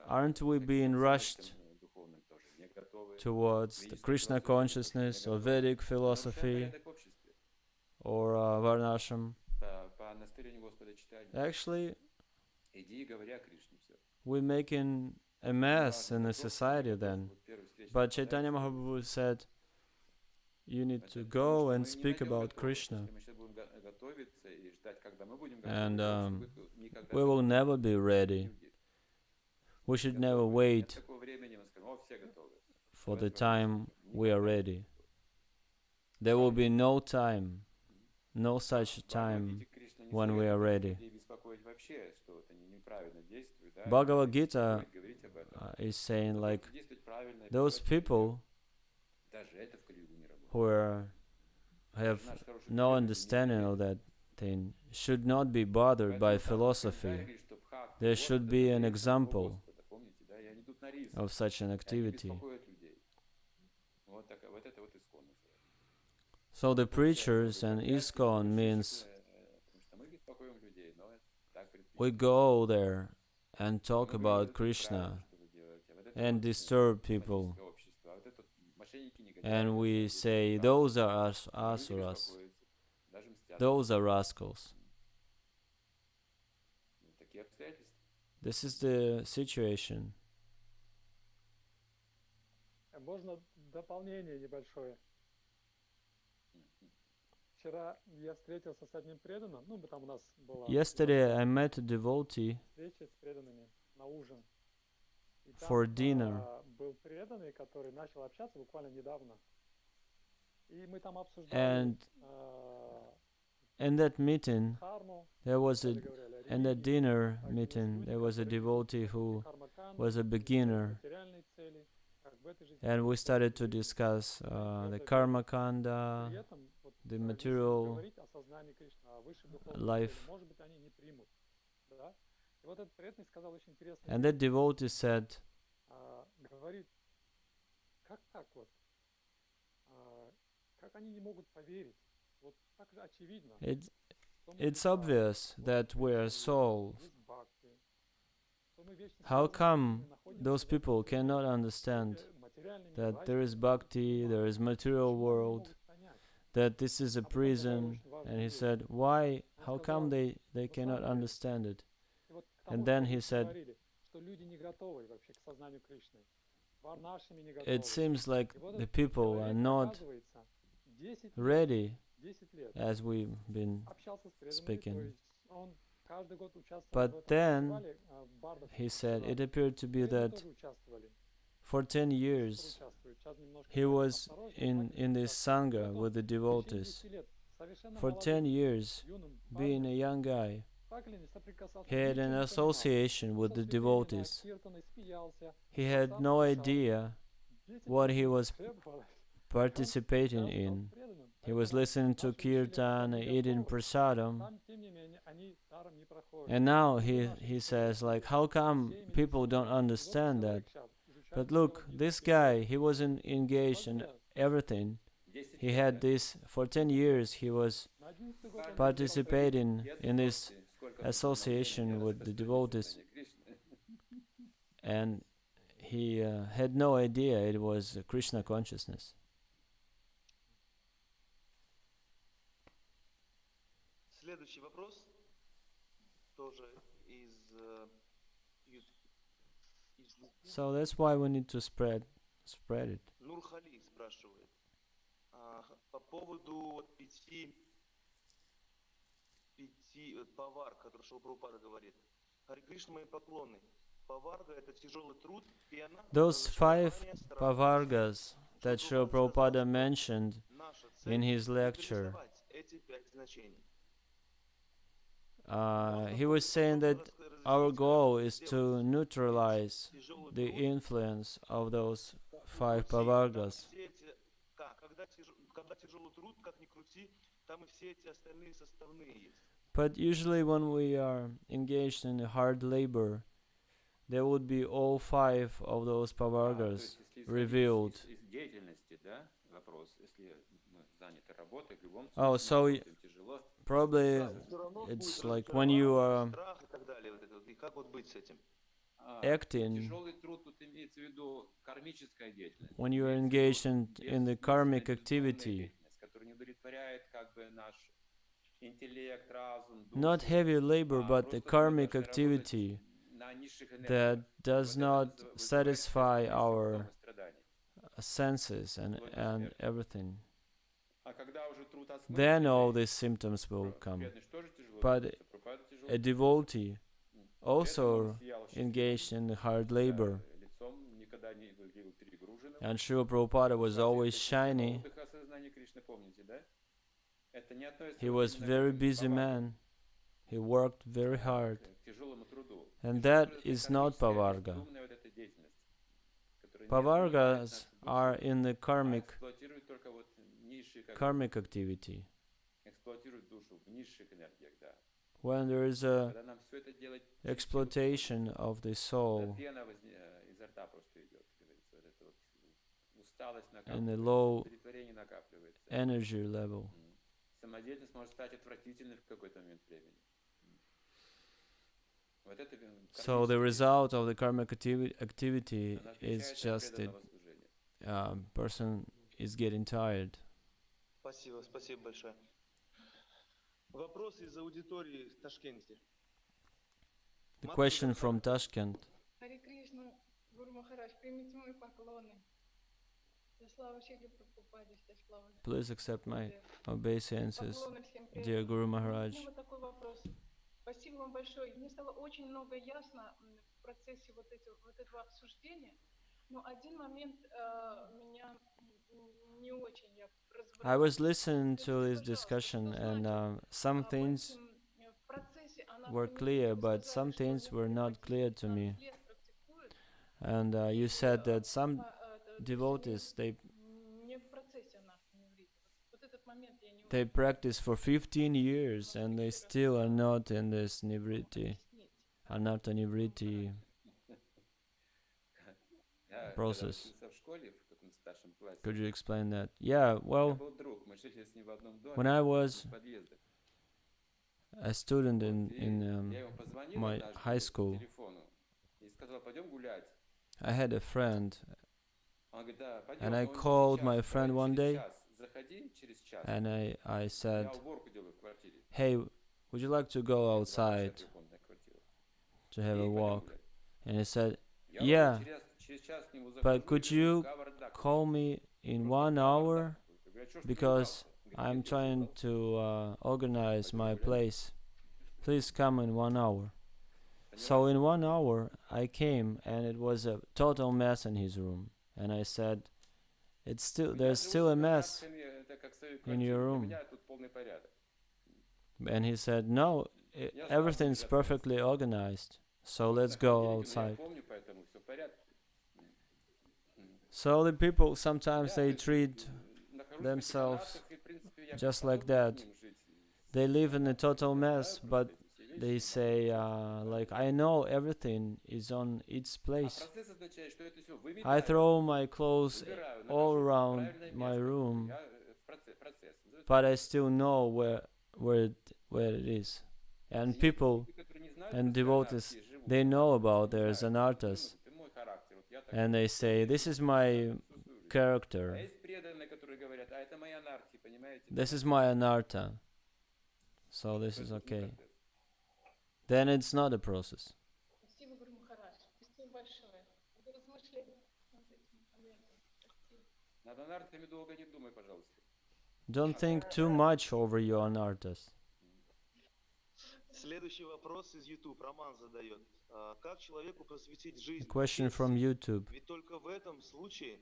aren't we being rushed Духовным тоже не готовы. towards the Krishna consciousness or Vedic philosophy Порядок в обществе. or Varnashram? По наставлению Господа читания. Actually, Иди и говори о Кришне все. we're making a mess in the society then. But Chaitanya Mahaprabhu said, you need to go and speak about Krishna. And we will never be ready. We should never wait for the time we are ready. There will be no time, no such time when we are ready. Bhagavad Gita is saying like those people who have no understanding of that thing should not be bothered by philosophy. There should be an example of such an activity. So the preachers and ISKCON means we go there and talk about Krishna and disturb people. And we say, those are asuras, those are rascals. This is the situation. Можно дополнение небольшое? Вчера я встретился с одним преданным, ну, там у нас была Yesterday I met a devotee встреча с преданными на ужин. И for там dinner. Был преданный, который начал общаться буквально недавно. И мы там обсуждали And in that meeting, дхарму, there was a, говорили о in that религии, dinner о meeting, there was a говорили devotee о who кармаканде, was a beginner, материальной цели, как в этой жизни and we started to discuss the karma kanda, при этом вот, the если material говорить о сознании Кришны, о высшей духовной life. цели, может быть, они не примут. Да? И вот этот преданный сказал очень интересную And that devotee said, говорит, как так вот? Как они не могут поверить? Вот так же очевидно. it's obvious that we are souls. Есть бхакти. Что мы вечно How связаны, come мы находимся those в people cannot understand материальном that мире, there is bhakti, there is material world, that this is a prison? And he said, why, how come they cannot understand it? И вот к And тому, then что he вы said, говорили, что люди не готовы вообще к сознанию Кришны. Варнашами не it готовы. seems like И вот the этот people are человек, not оказывается, 10 лет, ready, 10 лет as we've been общался с преданными, то speaking. есть он каждый год участвовал в But этом then фестивале бардов. he said it appeared to be Мы that тоже участвовали. for 10 years Участвует. Сейчас немножко he was осторожно, in this sangha with the в течение devotees. 10 лет совершенно For 10 молодым, years, юным being a парнем, young guy, так или не соприкасался, he had ничего an не понимал. association with the Со святыми, devotees. киртаной смеялся, He had сам no дышал. idea 10 what лет he was требовалось. participating Он стал in. преданным. He was Поэтому listening to наши учителя kirtan, говорят, eating «О, prasadam, там, тем не менее, они даром не проходят». and now Люди наши he учителя says like, how с come семьями, people don't семьями. И вот understand that? человек сейчас изучает But look, психологические this вещи. guy, he wasn't engaged in Смотри, everything. 10 He лет, had да? this for 10 years. He was на 11-й год он participating Лет in this сколько association начинал with the распространение devotees, сознания Кришны. and he had no idea it was Krishna consciousness. Следующий вопрос тоже из So that's why we need to spread it. Нурхали спрашивает. По поводу вот пяти повар, который Шрила Прабхупада говорит. Хари Кришна, мои поклоны. Поварга — это тяжелый труд, пена, Those 5 разочарование, страх. pavargas that Srila Шрила Prabhupada mentioned наша in цель his lecture, нейтрализовать эти 5 значений. he was saying that our goal is to neutralize the influence of those 5 pavargas. Когда тяжелый труд, как ни крути, там и все эти остальные составные есть. But usually when we are engaged in hard labor, there would be all 5 of those pavargas revealed. Oh, so probably it's like when you are acting, when you are engaged in the karmic activity, not heavy labor, but the karmic activity that does not satisfy our senses and everything. Then all these symptoms will come. But a devotee also engaged in hard labor, and Srila Prabhupada was always shiny. He was very busy man. He worked very hard. And that is not pavarga. Pavargas are in the karmic activity. When there is a exploitation of the soul in the low energy level. So the result of the karmic activity is just that person is getting tired. Спасибо, спасибо большое. Вопрос из аудитории в Ташкенте. The question from Tashkent. Харе Кришна, Гуру Махарадж, примите мои поклоны. За славу Шриле Прабхупаде, за славу. Please accept my obeisances, dear Guru Maharaj. У меня вот такой вопрос. Спасибо вам большое. Мне стало очень много ясно в процессе вот этого обсуждения, но один момент меня не очень я разбираю. I was listening to this discussion, and some things were clear, but some things were not clear to me. And you said that some devotees, they practice for 15 years and they still are not in this nivritti, anatta nivritti process. Could you explain that? Yeah, well, when I was a student in my high school, I had a friend, and I called my friend one day, and I said, "Hey, would you like to go outside to have a walk?" And he said, "Yeah, but could you call me in 1 hour? Because I'm trying to organize my place. Please come in 1 hour." So in 1 hour I came, and it was a total mess in his room. And I said, there's still a mess in your room. And he said, "No, everything's perfectly organized. So let's go outside." So the people sometimes they treat themselves just like that. They live in a total mess, but they say, like, "I know everything is on its place. I throw my clothes all around my room, but I still know where it is." And people and devotees, they know about there's anarthas, and they say, "This is my character. This is my anartha. So this is okay." Then it's not a process. Спасибо, Гуру Махарадж. Спасибо большое. Над анартами долго не думай, пожалуйста. Don't think too much over your anarthas. Следующий вопрос из YouTube. Роман задает. Как человеку посвятить A жизнь question from профессии? YouTube. Ведь только в этом случае...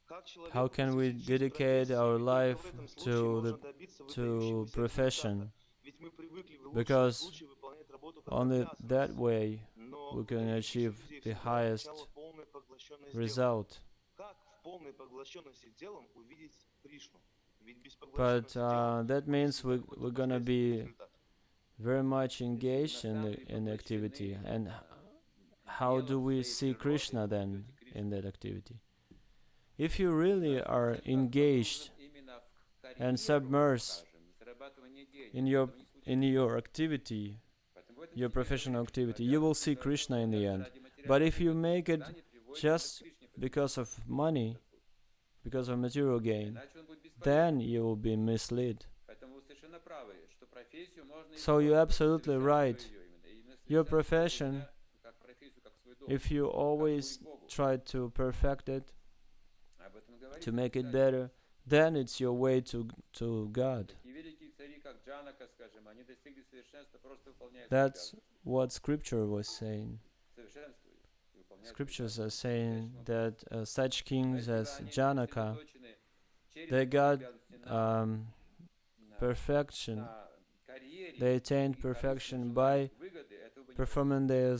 Как How человеку can we посвятить жизнь dedicate профессии? our Ведь только life в этом случае to можно добиться to выдающегося profession? результата. Ведь мы привыкли в лучшем Because случае выполнять работу как only that обязанность. way Но we для can верующих achieve людей the всегда highest начало полной поглощенность делом. result. Как в полной поглощенности делом увидеть Кришну? Ведь без But поглощенности делом that means поистине we're находится gonna божественный be результат. very much Если вы engaged на in самом the деле in the activity. поглощены And how do делом we своей see природы, Krishna вы then найдете in Кришну. that activity? If you really are engaged Погружен именно в and карьеру, submersed скажем, зарабатывание денег, in your этого не случится. activity, Поэтому в этом your стихе professional говорится, что activity, you will обязанности see Krishna in the трудятся end. ради But материальной if you выгоды, make it тогда не приводит just к Кришне, because of money, because of material gain, иначе он будет бесполезен. then you will be misled. Поэтому вы совершенно правы, что профессию можно So you're использовать, absolutely right. совершенствуя её именно. Именно Your совершенствуя profession, именно как профессию, как свой долг, if you как always путь Богу. try to perfect it, Об этом говорится to в make it Писании. better, then it's your way to God. Такие великие цари, как Джанака, скажем, они достигли совершенства, просто выполняя свои That's обязанности. what scripture was saying. Совершенствуя и выполняя свои Scriptures are обязанности. saying that such Но kings если as они Janaka, сосредоточены через they выполнение got обязанностей на perfection. карьере They attained и корыстном perfection желании by выгоды, этого бы не performing their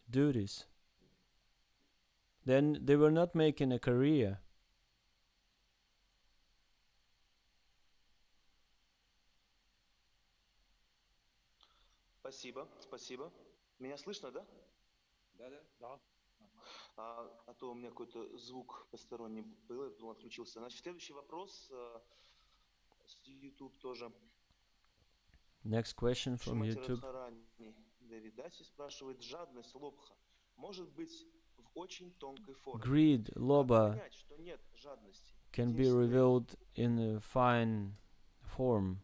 duties. Then they were not making a career. Спасибо, спасибо. Меня слышно, да? Да-да. Да. А то у меня какой-то звук посторонний был, я думал, отключился. Значит, следующий вопрос с YouTube тоже. Next question from Шримати YouTube. Радхарани Девидаси спрашивает, жадность лобха может быть в очень тонкой форме. Greed, Как loba, понять, что нет жадности? can be Единственный- revealed in a fine form.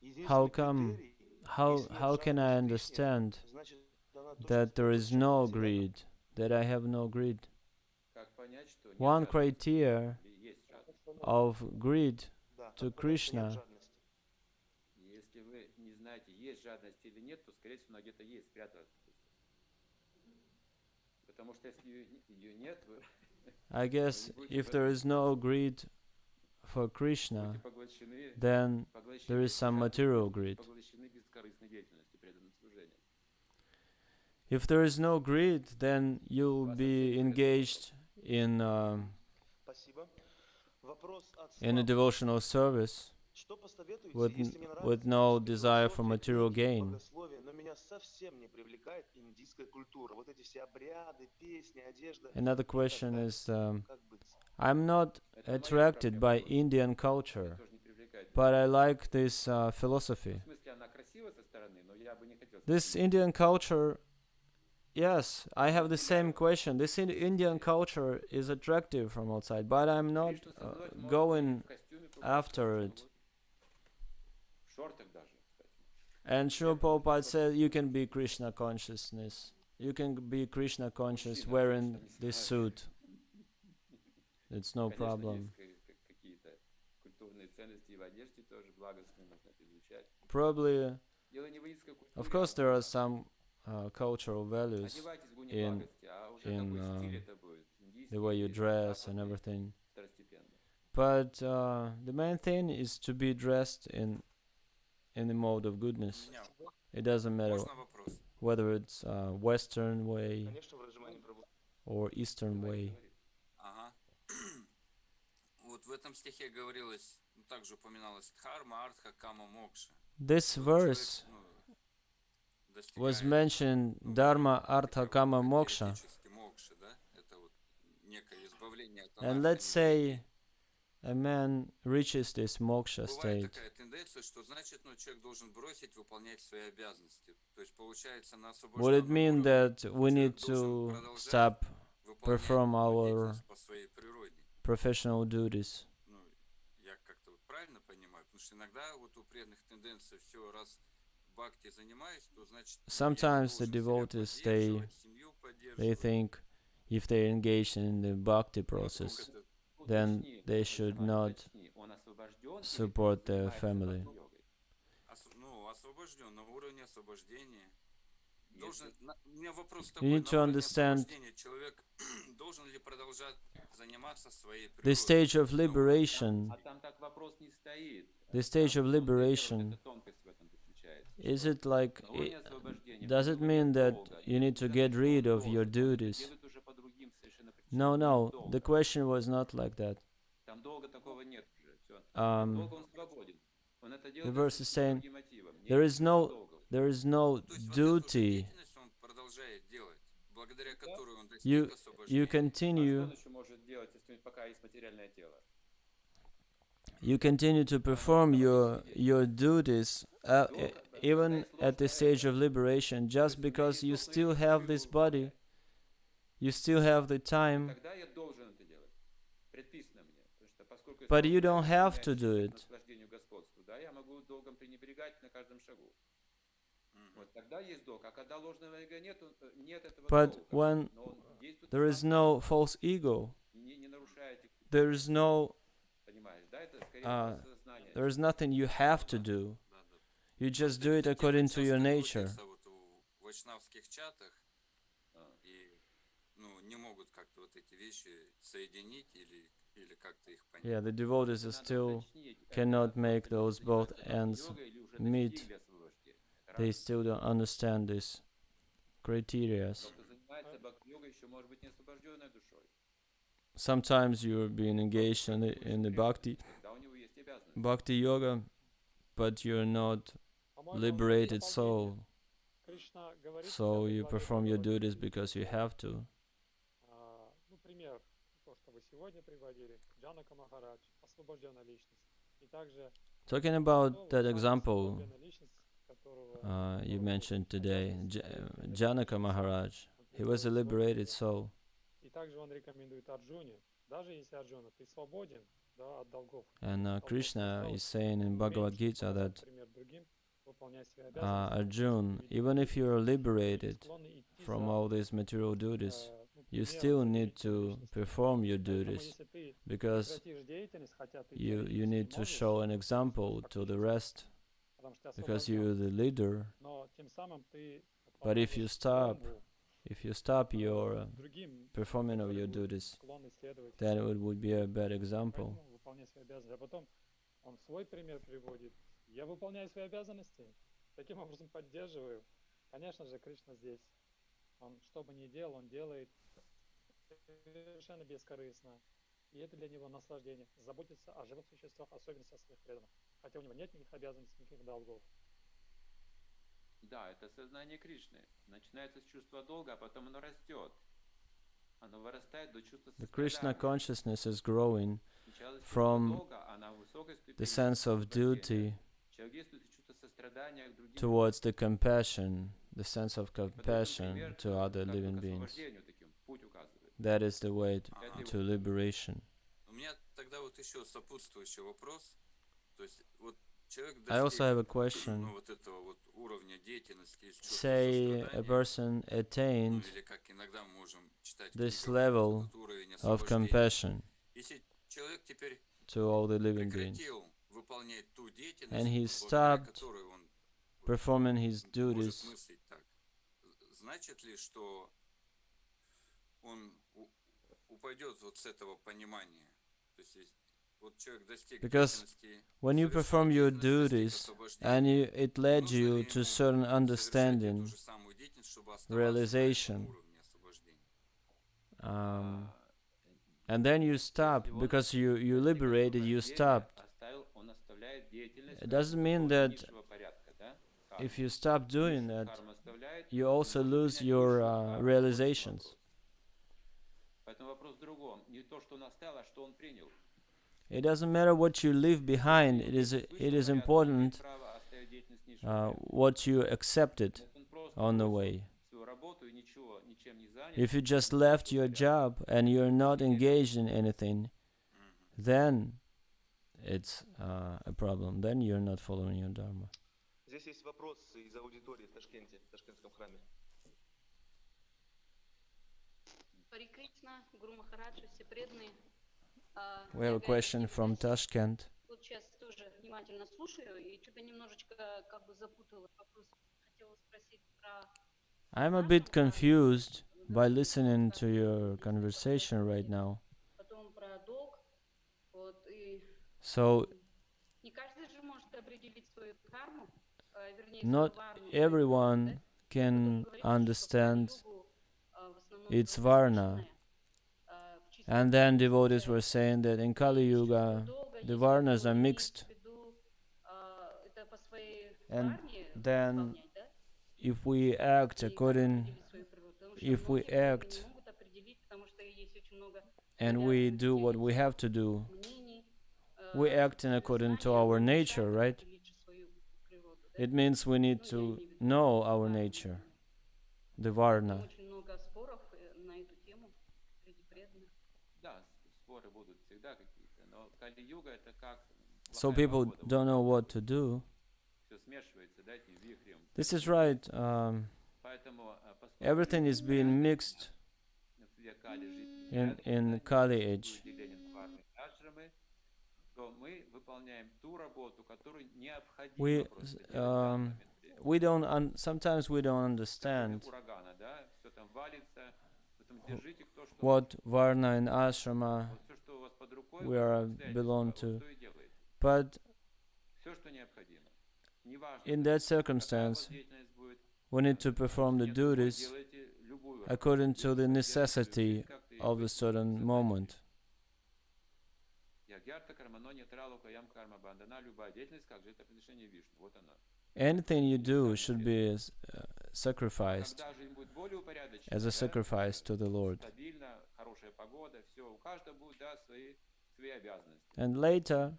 единственный How come? критерий, How если нет how can I жадности к Кришне, understand значит, она точно that there is точно no потеряна. greed, that I have no greed? Как понять, что нет One жадности criteria или есть жадность? of greed Да, to как понять, что нет Krishna. жадности? Если вы не знаете, есть жадность или нет, то, скорее всего, она где-то есть, спрятана. Потому что если ее нет, вы I guess if there is no greed for Krishna, будете поглощены, then поглощены there is some жадностью, material будете greed. поглощены бескорыстной деятельностью, преданным служением. If there is no greed, then you'll Вас be совсем не engaged in Спасибо. Вопрос от in a Славы. devotional service Что посоветуете, with если мне with нравится no индийская desire for философия, material книги, gain? богословие, но меня совсем не привлекает индийская культура. Вот эти все обряды, песни, одежда. Another и так question далее. is, Как быть? I'm not Это моя attracted проблема by просто. Indian Меня culture, тоже не привлекает. but I like this В philosophy. смысле, она красива со стороны, но я бы не хотел... This Indian culture, yes, I have the same question. This Indian culture is attractive from outside, but I'm not Кришну со мной можно going в костюме after прогуляться, it. в шортах даже, кстати. And Srila Prabhupada said you can be Krishna consciousness. You can be Krishna conscious Мужчина, wearing конечно, не this знаю. suit. It's no Конечно, problem. есть какие-то культурные ценности и в одежде тоже благостные, нужно это изучать. Probably, Дело не в индийской культуре. of course, there are some cultural values Одевайтесь в гуне in благости, а уже in, какой стиль это будет? Индийский the way you или dress and западный, everything. второстепенно. But the main thing is to be dressed in the mode of goodness. Меня It doesn't matter можно вопрос? whether it's Western way Конечно, в Раджамане Прабhu. or Eastern Говори, way. говори. Ага. Вот в этом стихе говорилось, ну, также упоминалось дхарма, артха, кама, мокша. This Что verse человек, was достигает, mentioned Dharma, Artha, Kama, Moksha. теоретически мокши, да? Это вот некое избавление от And анархии, let's say энергии. a man reaches this moksha Бывает state. такая тенденция, что значит, ну, человек должен бросить выполнять свои обязанности. То есть получается на Would it освобожденном mean уровне that we человек need должен to продолжать stop выполнять perform ну, our деятельность по своей природе? professional duties? Ну, я как-то вот правильно понимаю, потому что иногда вот у преданных тенденция все, раз бхакти занимаюсь, то значит я Sometimes the должен себя devotees, they поддерживать, семью поддерживать. they think if they're engaged in the bhakti process, then they should not support their family. You need to understand the stage of liberation. The stage of liberation, is it like, does it mean that you need to get rid of your duties? No, the question was not like that. The verse is saying there is no duty. You continue to perform your duties even at the stage of liberation, just because you still have this body, you still have the time, but you don't have to do it. But when there is no false ego, there is nothing you have to do. You just do it according to your nature. Yeah, the devotees still cannot make those both ends meet. They still don't understand these criteria. Sometimes you're being engaged in the bhakti yoga, but you're not liberated soul. So you perform your duties because you have to. Talking about that example you mentioned today, Janaka Maharaj, he was a liberated soul. And Krishna is saying in Bhagavad Gita that Arjun, even if you are liberated from all these material duties, you still need to perform your duties, because you need to show an example to the rest, because you're the leader. But if you stop your performing of your duties, then it would be a bad example. Я выполняю свои обязанности, таким образом поддерживаю. Конечно же, Кришна здесь. Он что бы ни делал, он делает совершенно бескорыстно. И это для него наслаждение. Заботиться о живых существах, особенно о своих преданных. Хотя у него нет никаких обязанностей, никаких долгов. Да, это сознание Кришны. Начинается с чувства долга, а потом оно растет. Оно вырастает до чувства The Krishna consciousness is growing from the sense of duty towards the compassion, the sense of compassion to other living beings. That is the way to liberation. I also have a question. Say a person attained this level of compassion to all the living beings, and he stopped performing his duties. Because when you perform your duties and it led you to certain understanding, realization, and then you stop because you liberated, you stopped. It doesn't mean that if you stop doing that, you also lose your realizations. It doesn't matter what you leave behind. It is important what you accepted on the way. If you just left your job and you're not engaged in anything, then it's a problem. Then you're not following your dharma. Здесь есть вопрос из аудитории в Ташкенте, в Ташкентском храме. We have a question from Tashkent. Вот сейчас тоже внимательно слушаю и что-то немножечко как бы запутала вопрос. Хотела спросить про I'm a bit confused by listening to your conversation right now. потом про долг. Вот и So, не каждый же может определить свою карму, вернее, not свою варну, everyone can understand its varna. And then devotees were saying that in Kali Yuga, the varnas are mixed. And then if we act and we do what we have to do, we act in according to our nature, right? It means we need to know our nature, the varna. So people don't know what to do. This is right. Everything is being mixed in Kali age. We don't. Sometimes we don't understand what varna and ashrama we are belong to. But in that circumstance, we need to perform the duties according to the necessity of a certain moment. Anything you do should be sacrificed as a sacrifice to the Lord. And later,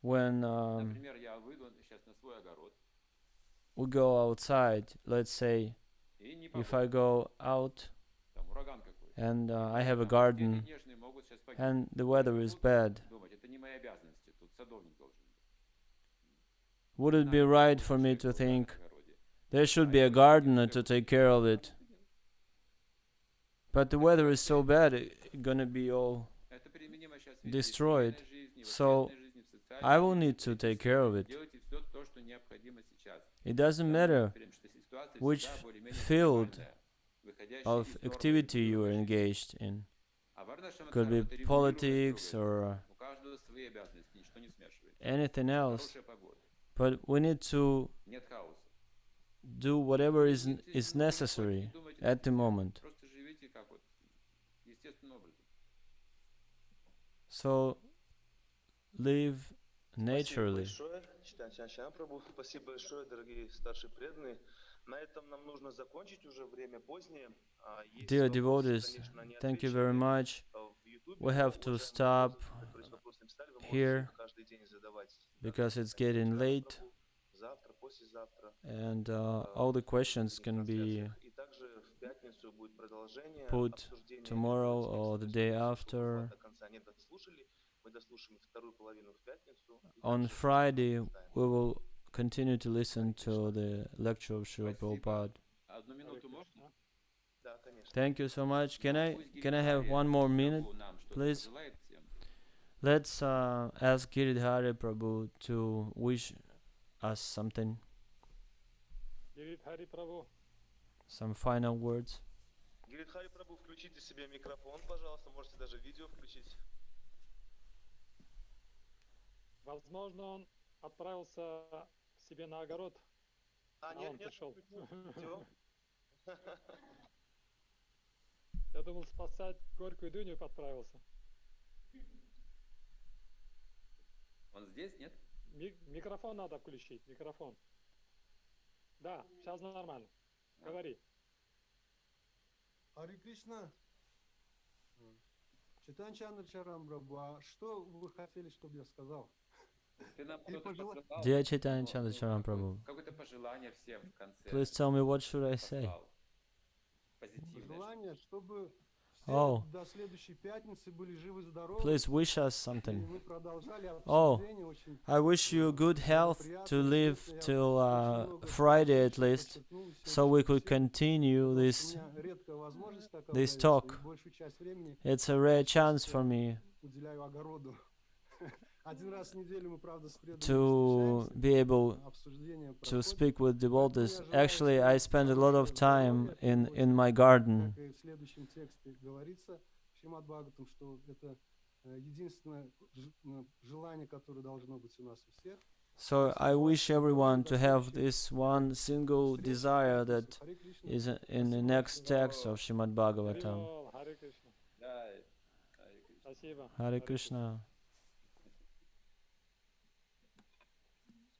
when we go outside, let's say, if I go out and I have a garden and the weather is bad, would it be right for me to think there should be a gardener to take care of it? But the weather is so bad, it's gonna be all destroyed. So I will need to take care of it. It doesn't matter which field of activity you are engaged in. Could be politics or anything else. But we need to do whatever is necessary at the moment. So live naturally. Спасибо большое, дорогие старшие преданные. На этом нам нужно закончить, уже время позднее. Dear devotees, thank you very much. We have to stop here because it's getting late, and all the questions can be put tomorrow or the day after. On Friday, we will continue to listen to the lecture of Srila Prabhupada. Thank you so much. Can I have one more minute, please? Let's ask Giridhari Prabhu to wish us something. Giridhari Prabhu. Some final words. Giridhari Prabhu, включите себе микрофон, пожалуйста. Можете даже видео включить. Возможно, он отправился к себе на огород, Нет, он пришел. Все. Я думал, спасать горькую дыню отправился. Он здесь, нет? Микрофон надо включить, микрофон. Да, сейчас нормально. Говори. Харе Кришна. Chaitanya Chandra Charan Prabhu, а что вы хотели, чтобы я сказал? Dear Chaitanya Chandra Charan Prabhu, Какое-то пожелание всем в конце. please tell me what should I say. Пожелание, чтобы Oh, до следующей пятницы были живы-здоровы. please wish us И something. мы продолжали Oh, обсуждение очень I wish you good health to приятное. live Действительно, я till очень много Friday at очень least, подчеркнул so сегодняшней we could беседы. continue Потому this что у меня редкая возможность такая this удается, talk. и большую часть времени It's a rare сейчас chance for я me уделяю огороду. Один раз в неделю мы, правда, с преданными to встречаемся, be able обсуждение to проходит. speak with Поэтому devotees. я желаю Actually, I всем spend a lot of хорошего time здоровья, в первую in my очередь, garden. как и в следующем тексте говорится в Шримад Бхагаватам, что это единственное желание, которое должно быть у нас у всех. So I wish everyone to have this one single desire that is in the next text of Shrimad Bhagavatam. Hare Krishna. Jai. Hare Krishna. Спасибо. Hare Krishna.